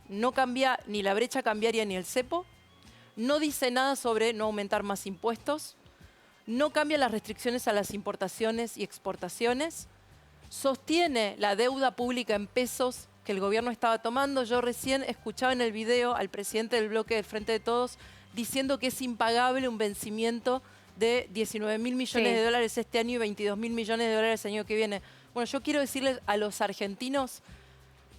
No cambia ni la brecha cambiaria ni el cepo, no dice nada sobre no aumentar más impuestos, no cambia las restricciones a las importaciones y exportaciones, sostiene la deuda pública en pesos que el gobierno estaba tomando. Yo recién escuchaba en el video al presidente del bloque del Frente de Todos diciendo que es impagable un vencimiento de 19.000 millones de dólares este año y 22.000 millones de dólares el año que viene. Bueno, yo quiero decirles a los argentinos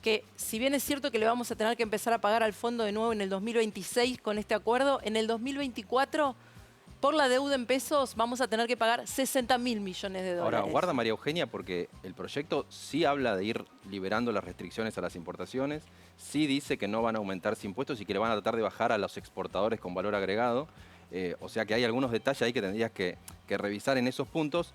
que si bien es cierto que le vamos a tener que empezar a pagar al fondo de nuevo en el 2026 con este acuerdo, en el 2024, por la deuda en pesos, vamos a tener que pagar 60.000 millones de dólares. Ahora, guarda María Eugenia, porque el proyecto sí habla de ir liberando las restricciones a las importaciones, sí dice que no van a aumentarse impuestos y que le van a tratar de bajar a los exportadores con valor agregado. O sea que hay algunos detalles ahí que tendrías que revisar en esos puntos,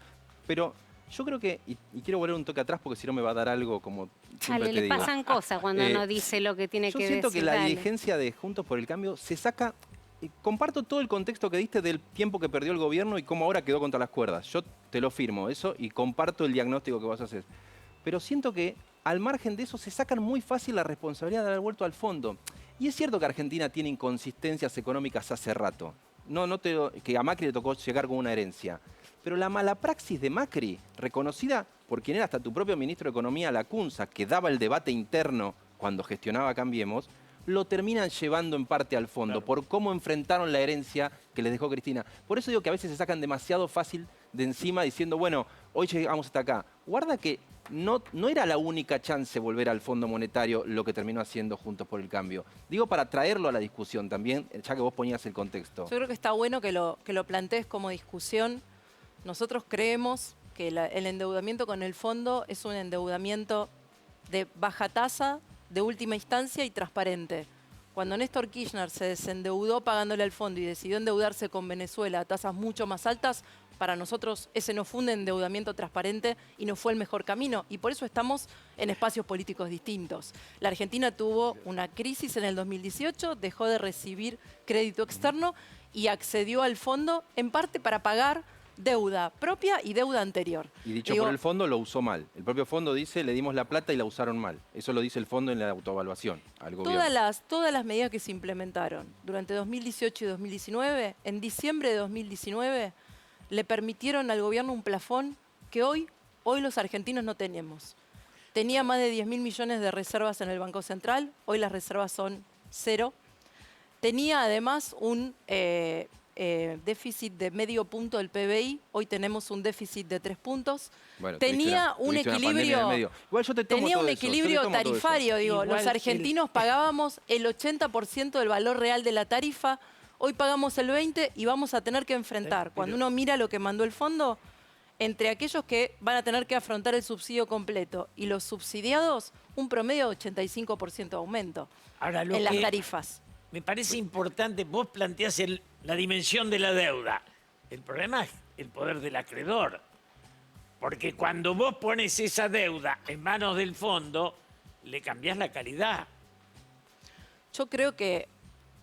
pero yo creo que, y quiero volver un toque atrás porque si no me va a dar algo como siempre te le digo. pasan cosas cuando uno dice lo que tiene que decir. Yo siento que la diligencia de Juntos por el Cambio se saca. Comparto todo el contexto que diste del tiempo que perdió el gobierno y cómo ahora quedó contra las cuerdas. Yo te lo firmo eso y comparto el diagnóstico que vos haces. Pero siento que al margen de eso se sacan muy fácil la responsabilidad de haber vuelto al fondo. Y es cierto que Argentina tiene inconsistencias económicas hace rato. Que a Macri le tocó llegar con una herencia. Pero la mala praxis de Macri, reconocida por quien era hasta tu propio ministro de Economía, Lacunza, que daba el debate interno cuando gestionaba Cambiemos, lo terminan llevando en parte al fondo, por cómo enfrentaron la herencia que les dejó Cristina. Por eso digo que a veces se sacan demasiado fácil de encima diciendo, bueno, hoy llegamos hasta acá. Guarda que no era la única chance volver al Fondo Monetario lo que terminó haciendo Juntos por el Cambio. Digo para traerlo a la discusión también, ya que vos ponías el contexto. Yo creo que está bueno que lo plantees como discusión. Nosotros creemos que el endeudamiento con el fondo es un endeudamiento de baja tasa, de última instancia y transparente. Cuando Néstor Kirchner se desendeudó pagándole al fondo y decidió endeudarse con Venezuela a tasas mucho más altas, para nosotros ese no fue un endeudamiento transparente y no fue el mejor camino. Y por eso estamos en espacios políticos distintos. La Argentina tuvo una crisis en el 2018, dejó de recibir crédito externo y accedió al fondo en parte para pagar deuda propia y deuda anterior. Y dicho por el fondo, lo usó mal. El propio fondo dice, le dimos la plata y la usaron mal. Eso lo dice el fondo en la autoevaluación al gobierno. Todas las medidas que se implementaron durante 2018 y 2019, en diciembre de 2019, le permitieron al gobierno un plafón que hoy los argentinos no tenemos. Tenía más de 10.000 millones de reservas en el Banco Central, hoy las reservas son 0. Tenía además un déficit de medio punto del PBI, hoy tenemos un déficit de 3 puntos. Bueno, tenía un equilibrio, igual yo te tomo tenía todo un eso, equilibrio tarifario, digo, Igual los argentinos pagábamos el 80% del valor real de la tarifa, hoy pagamos el 20% y vamos a tener que enfrentar, cuando uno mira lo que mandó el fondo, entre aquellos que van a tener que afrontar el subsidio completo y los subsidiados, un promedio de 85% de aumento en las tarifas. Me parece importante, vos planteás la dimensión de la deuda. El problema es el poder del acreedor. Porque cuando vos pones esa deuda en manos del fondo, le cambiás la calidad. Yo creo que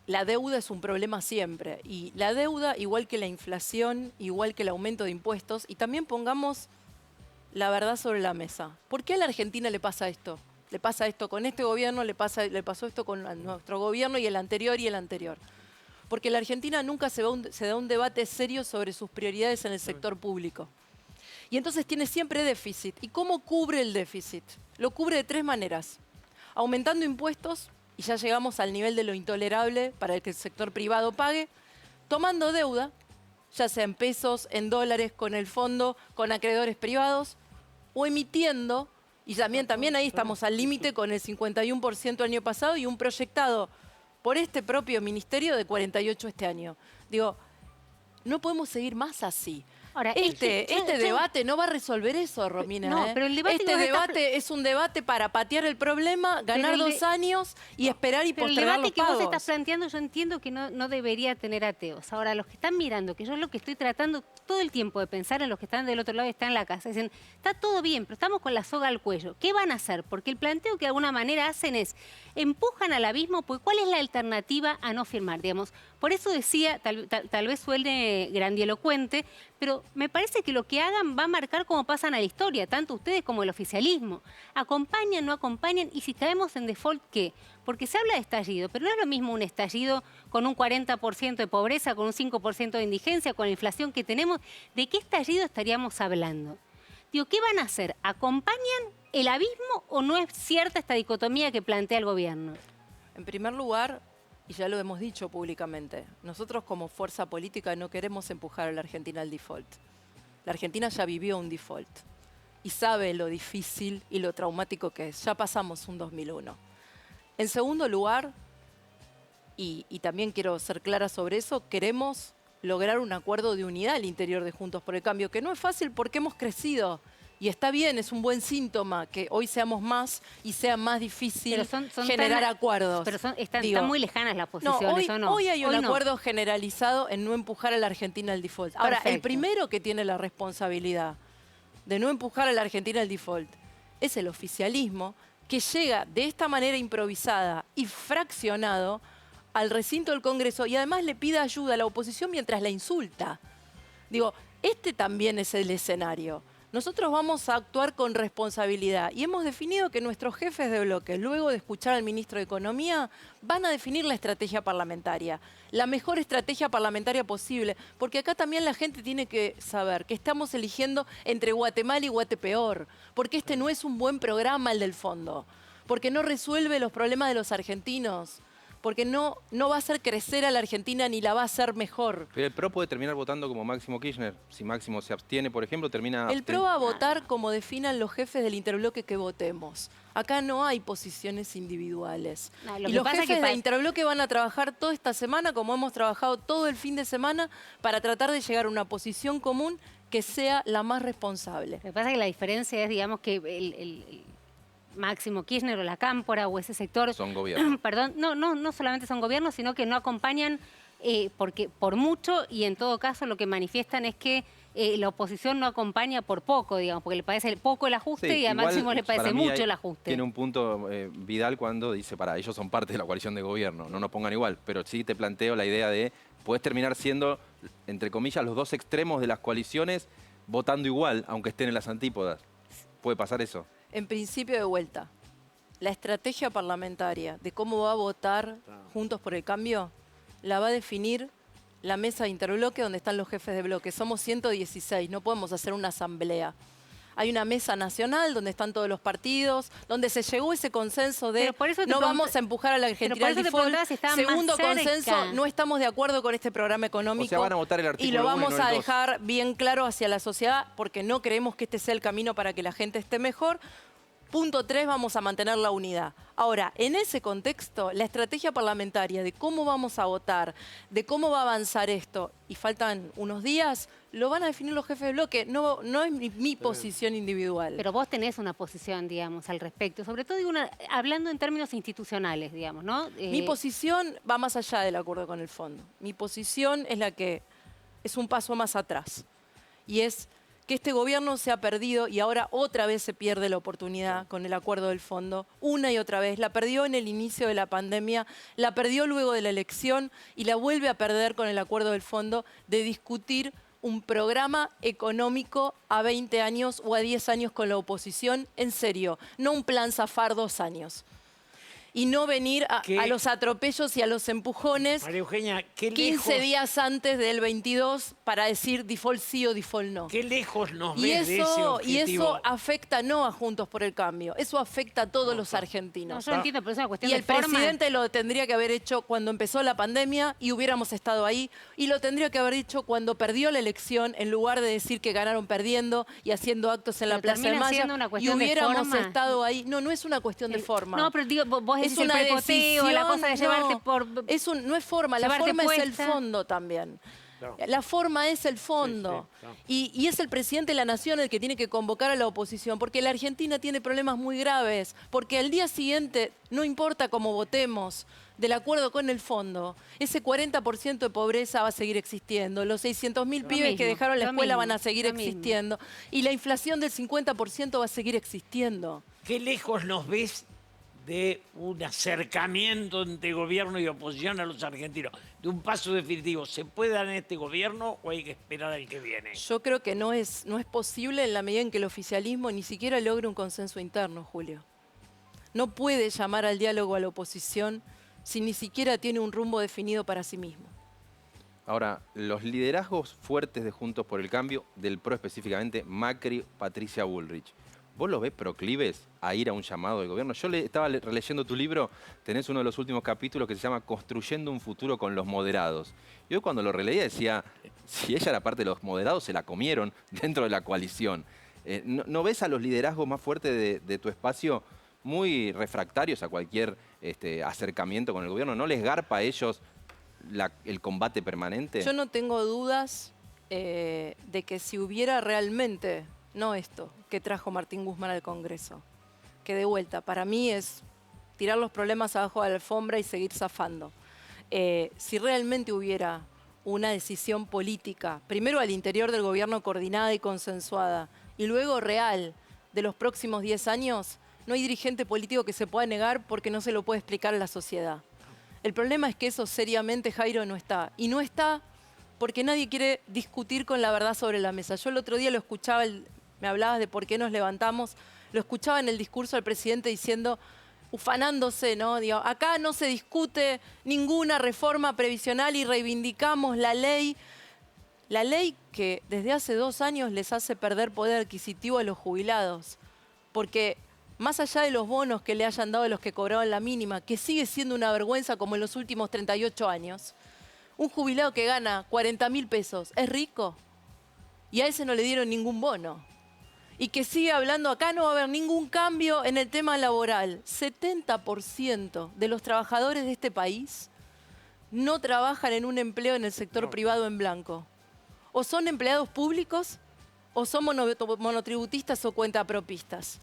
la deuda es un problema siempre. Y la deuda, igual que la inflación, igual que el aumento de impuestos, y también pongamos la verdad sobre la mesa. ¿Por qué a la Argentina le pasa esto? Le pasa esto con este gobierno, le pasó esto con nuestro gobierno y el anterior y el anterior. Porque la Argentina nunca se da un debate serio sobre sus prioridades en el sector público. Y entonces tiene siempre déficit. ¿Y cómo cubre el déficit? Lo cubre de 3 maneras. Aumentando impuestos, y ya llegamos al nivel de lo intolerable para el que el sector privado pague. Tomando deuda, ya sea en pesos, en dólares, con el fondo, con acreedores privados, o emitiendo. Y también ahí estamos al límite con el 51% el año pasado y un proyectado por este propio ministerio de 48% este año. Digo, no podemos seguir más así. Ahora, este debate no va a resolver eso, Romina. No, pero el debate este debate es un debate para patear el problema, ganar 2 años y esperar y postergar los pagos. El debate que vos estás planteando, yo entiendo que no debería tener ateos. Ahora, los que están mirando, que yo es lo que estoy tratando todo el tiempo de pensar en los que están del otro lado y están en la casa, dicen, está todo bien, pero estamos con la soga al cuello. ¿Qué van a hacer? Porque el planteo que de alguna manera hacen es, empujan al abismo, pues ¿cuál es la alternativa a no firmar? Digamos, por eso decía, tal vez suene grandilocuente, pero me parece que lo que hagan va a marcar cómo pasan a la historia, tanto ustedes como el oficialismo. Acompañan, no acompañan, y si caemos en default, ¿qué? Porque se habla de estallido, pero no es lo mismo un estallido con un 40% de pobreza, con un 5% de indigencia, con la inflación que tenemos. ¿De qué estallido estaríamos hablando? Digo, ¿qué van a hacer? ¿Acompañan el abismo o no es cierta esta dicotomía que plantea el gobierno? En primer lugar, y ya lo hemos dicho públicamente, nosotros como fuerza política no queremos empujar a la Argentina al default. La Argentina ya vivió un default y sabe lo difícil y lo traumático que es. Ya pasamos un 2001. En segundo lugar, y también quiero ser clara sobre eso, queremos lograr un acuerdo de unidad al interior de Juntos por el Cambio, que no es fácil porque hemos crecido. Y está bien, es un buen síntoma que hoy seamos más y sea más difícil generar acuerdos. Pero están muy lejanas las posiciones, ¿o no? Hoy hay un acuerdo generalizado en no empujar a la Argentina al default. Ahora, Perfecto. el primero que tiene la responsabilidad de no empujar a la Argentina al default es el oficialismo, que llega de esta manera improvisada y fraccionado al recinto del Congreso y además le pide ayuda a la oposición mientras la insulta. Digo, este también es el escenario. Nosotros vamos a actuar con responsabilidad y hemos definido que nuestros jefes de bloque, luego de escuchar al ministro de Economía, van a definir la estrategia parlamentaria, la mejor estrategia parlamentaria posible, porque acá también la gente tiene que saber que estamos eligiendo entre Guatemala y Guatepeor, porque este no es un buen programa el del fondo, porque no resuelve los problemas de los argentinos, porque no va a hacer crecer a la Argentina ni la va a hacer mejor. Pero el PRO puede terminar votando como Máximo Kirchner. Si Máximo se abstiene, por ejemplo, termina... El PRO va a votar como definan los jefes del interbloque que votemos. Acá no hay posiciones individuales. No, y los jefes de interbloque van a trabajar toda esta semana, como hemos trabajado todo el fin de semana, para tratar de llegar a una posición común que sea la más responsable. Lo que pasa es que la diferencia es, digamos, que el Máximo Kirchner o la Cámpora o ese sector... Son gobiernos. Perdón, no solamente son gobiernos, sino que no acompañan porque por mucho, y en todo caso lo que manifiestan es que la oposición no acompaña por poco, digamos, porque le parece poco el ajuste, Sí, y a Máximo le parece mucho el ajuste. Tiene un punto Vidal cuando dice, ellos son parte de la coalición de gobierno, no nos pongan igual. Pero sí te planteo la idea de, podés terminar siendo, entre comillas, los dos extremos de las coaliciones votando igual, aunque estén en las antípodas. ¿Puede pasar eso? En principio, de vuelta, la estrategia parlamentaria de cómo va a votar Juntos por el Cambio la va a definir la mesa de interbloque donde están los jefes de bloque. Somos 116, no podemos hacer una asamblea. Hay una mesa nacional donde están todos los partidos, donde se llegó ese consenso de no vamos a empujar a la Argentina al default. Segundo consenso, no estamos de acuerdo con este programa económico. O sea, van a votar el artículo y lo 1 vamos y no el a 2. dejar bien claro hacia la sociedad porque no creemos que este sea el camino para que la gente esté mejor. Punto 3, vamos a mantener la unidad. Ahora, en ese contexto, la estrategia parlamentaria de cómo vamos a votar, de cómo va a avanzar esto, y faltan unos días, lo van a definir los jefes de bloque. No es mi posición individual. Pero vos tenés una posición, digamos, al respecto. Sobre todo, hablando en términos institucionales, digamos, ¿no? Mi posición va más allá del acuerdo con el fondo. Mi posición es la que es un paso más atrás. Y es que este gobierno se ha perdido y ahora otra vez se pierde la oportunidad con el acuerdo del fondo, una y otra vez. La perdió en el inicio de la pandemia, la perdió luego de la elección y la vuelve a perder con el acuerdo del fondo de discutir un programa económico a 20 años o a 10 años con la oposición, en serio, no un plan zafar 2 años. Y no venir a los atropellos y a los empujones María Eugenia, qué 15 lejos, días antes del 22 para decir default sí o default no. qué lejos nos Y ves de ese eso objetivo. afecta no a Juntos por el Cambio, eso afecta a todos los argentinos. No, yo entiendo, pero es una cuestión Y de el forma. presidente lo tendría que haber hecho cuando empezó la pandemia y hubiéramos estado ahí. Y lo tendría que haber dicho cuando perdió la elección, en lugar de decir que ganaron perdiendo y haciendo actos en la Pero Plaza de termina siendo Mayo. una Y cuestión de hubiéramos forma. estado ahí. No es una cuestión de forma. No, pero digo, vos Es decís una el precoteo, la cosa de llevarte no, por... no es forma, la llevarte forma es el puesta. fondo también. Claro. La forma es el fondo. Sí, claro. Y es el presidente de la Nación el que tiene que convocar a la oposición, porque la Argentina tiene problemas muy graves, porque al día siguiente, no importa cómo votemos, del acuerdo con el fondo, ese 40% de pobreza va a seguir existiendo, los 600.000 pibes que dejaron la escuela van a seguir existiendo, y la inflación del 50% va a seguir existiendo. ¿Qué lejos nos ves de un acercamiento entre gobierno y oposición a los argentinos, de un paso definitivo. ¿Se puede dar en este gobierno o hay que esperar al que viene? Yo creo que no es posible en la medida en que el oficialismo ni siquiera logre un consenso interno, Julio. No puede llamar al diálogo a la oposición si ni siquiera tiene un rumbo definido para sí mismo. Ahora, los liderazgos fuertes de Juntos por el Cambio, del PRO específicamente, Macri, Patricia Bullrich, ¿vos los ves proclives a ir a un llamado del gobierno? Yo estaba releyendo tu libro, tenés uno de los últimos capítulos que se llama Construyendo un futuro con los moderados. Y hoy cuando lo releía decía, si ella era parte de los moderados, se la comieron dentro de la coalición. ¿No ves a los liderazgos más fuertes de tu espacio muy refractarios a cualquier acercamiento con el gobierno? ¿No les garpa a ellos el combate permanente? Yo no tengo dudas de que si hubiera realmente, no esto que trajo Martín Guzmán al Congreso, que de vuelta, para mí es tirar los problemas abajo de la alfombra y seguir zafando. Si realmente hubiera una decisión política, primero al interior del gobierno coordinada y consensuada, y luego real, de los próximos 10 años, no hay dirigente político que se pueda negar porque no se lo puede explicar a la sociedad. El problema es que eso seriamente, Jairo, no está. Y no está porque nadie quiere discutir con la verdad sobre la mesa. Yo el otro día lo escuchaba, me hablabas de por qué nos levantamos, lo escuchaba en el discurso del presidente diciendo, ufanándose, ¿no? Digo, acá no se discute ninguna reforma previsional y reivindicamos la ley que desde hace 2 años les hace perder poder adquisitivo a los jubilados. Porque más allá de los bonos que le hayan dado a los que cobraban la mínima, que sigue siendo una vergüenza como en los últimos 38 años, un jubilado que gana 40.000 pesos, ¿es rico? Y a ese no le dieron ningún bono. Y que sigue hablando, acá no va a haber ningún cambio en el tema laboral. 70% de los trabajadores de este país no trabajan en un empleo en el sector privado en blanco. O son empleados públicos, o son monotributistas o cuentapropistas.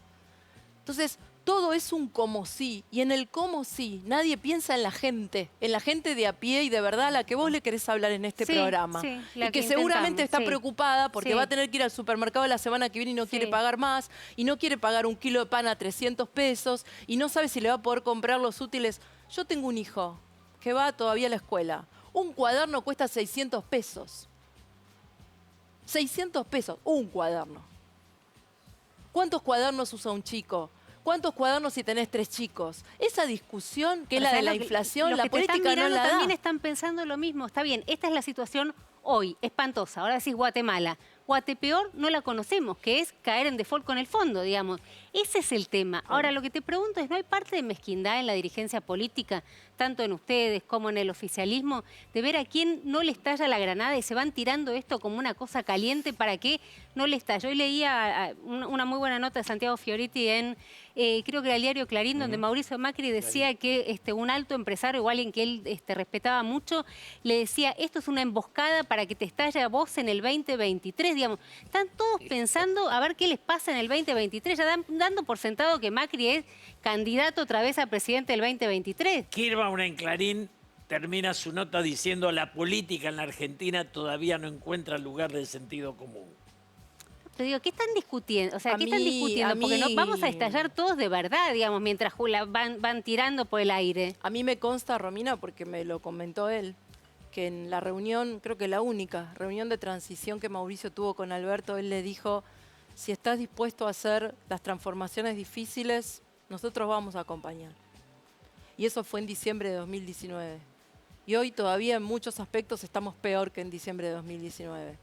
Entonces, todo es un como sí, y en el como sí nadie piensa en la gente de a pie y de verdad a la que vos le querés hablar en este programa. Sí, y que seguramente está sí. preocupada porque va a tener que ir al supermercado la semana que viene y no quiere pagar más, y no quiere pagar 1 kilo de pan a 300 pesos, y no sabe si le va a poder comprar los útiles. Yo tengo un hijo que va todavía a la escuela. Un cuaderno cuesta 600 pesos. 600 pesos, un cuaderno. ¿Cuántos cuadernos usa un chico? ¿Cuántos cuadernos si tenés 3 chicos? Esa discusión, que es la de la inflación, la política no la da. También están pensando lo mismo. Está bien, esta es la situación hoy, espantosa. Ahora decís Guatemala. Guatepeor no la conocemos, que es caer en default con el fondo, digamos. Ese es el tema. Ahora, lo que te pregunto es, ¿no hay parte de mezquindad en la dirigencia política, tanto en ustedes como en el oficialismo, de ver a quién no le estalla la granada y se van tirando esto como una cosa caliente para que no le estalle? Hoy leía una muy buena nota de Santiago Fioriti en, creo que era el diario Clarín, donde Mauricio Macri decía que un alto empresario o alguien que él respetaba mucho, le decía, esto es una emboscada para que te estalle a vos en el 2023, digamos. Están todos pensando a ver qué les pasa en el 2023, ya dando por sentado que Macri es candidato otra vez a presidente del 2023. Kirchner en Clarín termina su nota diciendo la política en la Argentina todavía no encuentra lugar de sentido común. Te digo, ¿qué están discutiendo? O sea, ¿qué están discutiendo? Porque no vamos a estallar todos de verdad, digamos, mientras van tirando por el aire. A mí me consta, Romina, porque me lo comentó él, que en la reunión, creo que la única reunión de transición que Mauricio tuvo con Alberto, él le dijo, si estás dispuesto a hacer las transformaciones difíciles, nosotros vamos a acompañar. Y eso fue en diciembre de 2019. Y hoy todavía en muchos aspectos estamos peor que en diciembre de 2019.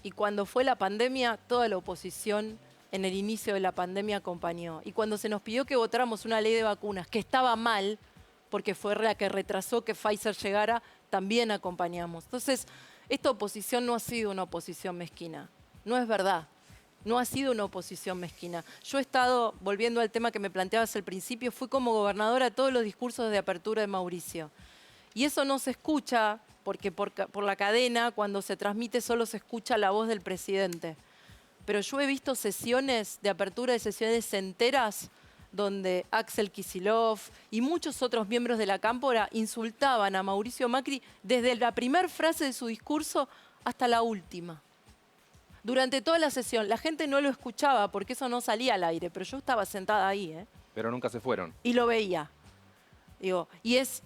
Y cuando fue la pandemia, toda la oposición en el inicio de la pandemia acompañó. Y cuando se nos pidió que votáramos una ley de vacunas, que estaba mal, porque fue la que retrasó que Pfizer llegara, también acompañamos. Entonces, esta oposición no ha sido una oposición mezquina. No es verdad. No ha sido una oposición mezquina. Yo he estado, volviendo al tema que me planteabas al principio, fui como gobernadora a todos los discursos de apertura de Mauricio. Y eso no se escucha, porque por la cadena, cuando se transmite, solo se escucha la voz del presidente. Pero yo he visto sesiones de apertura de sesiones enteras donde Axel Kicillof y muchos otros miembros de la Cámpora insultaban a Mauricio Macri desde la primera frase de su discurso hasta la última. Durante toda la sesión, la gente no lo escuchaba porque eso no salía al aire, pero yo estaba sentada ahí, ¿eh? Pero nunca se fueron. Y lo veía. Digo, y es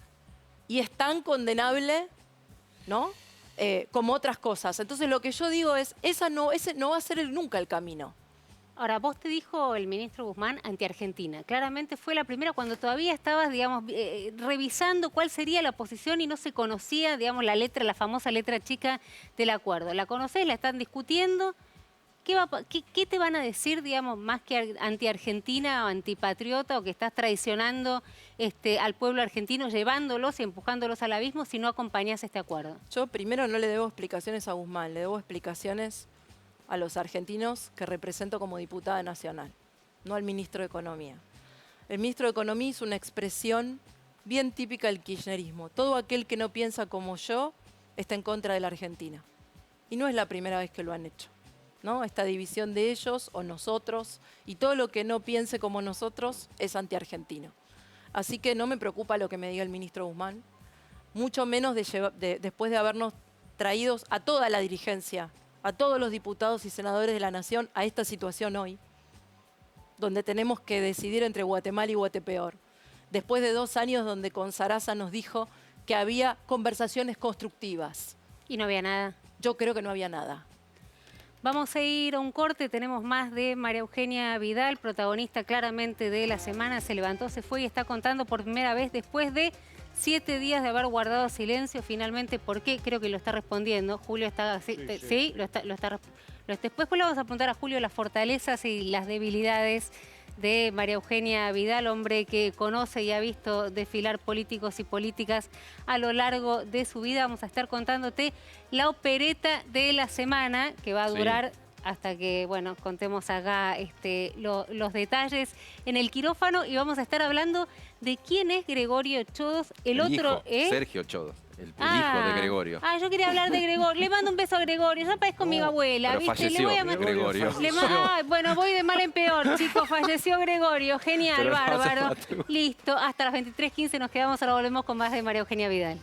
tan condenable, ¿no? Como otras cosas. Entonces lo que yo digo es, ese no va a ser nunca el camino. Ahora, vos te dijo el ministro Guzmán anti-Argentina. Claramente fue la primera cuando todavía estabas, digamos, revisando cuál sería la posición y no se conocía, digamos, la famosa letra chica del acuerdo. ¿La conocés? ¿La están discutiendo? ¿Qué te van a decir, digamos, más que anti-Argentina o antipatriota, o que estás traicionando al pueblo argentino, llevándolos y empujándolos al abismo si no acompañás este acuerdo? Yo primero no le debo explicaciones a Guzmán, le debo explicaciones a los argentinos que represento como diputada nacional, no al ministro de Economía. El ministro de Economía hizo una expresión bien típica del kirchnerismo. Todo aquel que no piensa como yo está en contra de la Argentina. Y no es la primera vez que lo han hecho, ¿no? Esta división de ellos o nosotros, y todo lo que no piense como nosotros es anti-argentino. Así que no me preocupa lo que me diga el ministro Guzmán, mucho menos después de habernos traído a toda la dirigencia, a todos los diputados y senadores de la Nación a esta situación hoy, donde tenemos que decidir entre Guatemala y Guatepeor. Después de 2 años donde con Sarasa nos dijo que había conversaciones constructivas. ¿Y no había nada? Yo creo que no había nada. Vamos a ir a un corte, tenemos más de María Eugenia Vidal, protagonista claramente de la semana. Se levantó, se fue y está contando por primera vez después de 7 días de haber guardado silencio. Finalmente, ¿por qué? Creo que lo está respondiendo. Julio está... Sí, lo está después le vamos a apuntar a Julio las fortalezas y las debilidades de María Eugenia Vidal, hombre que conoce y ha visto desfilar políticos y políticas a lo largo de su vida. Vamos a estar contándote la opereta de la semana, que va a durar hasta que, bueno, contemos acá los detalles en el quirófano, y vamos a estar hablando de quién es Gregorio Chodos, el otro... Hijo, Sergio Chodos. El hijo de Gregorio. Yo quería hablar de Gregorio. Le mando un beso a Gregorio. Yo parezco mi abuela, pero ¿viste? Falleció, le voy a mandar... Gregorio. Bueno, voy de mal en peor, chicos. Falleció Gregorio. Genial, Pero bárbaro. Listo. Hasta las 23:15 nos quedamos. Ahora volvemos con más de María Eugenia Vidal.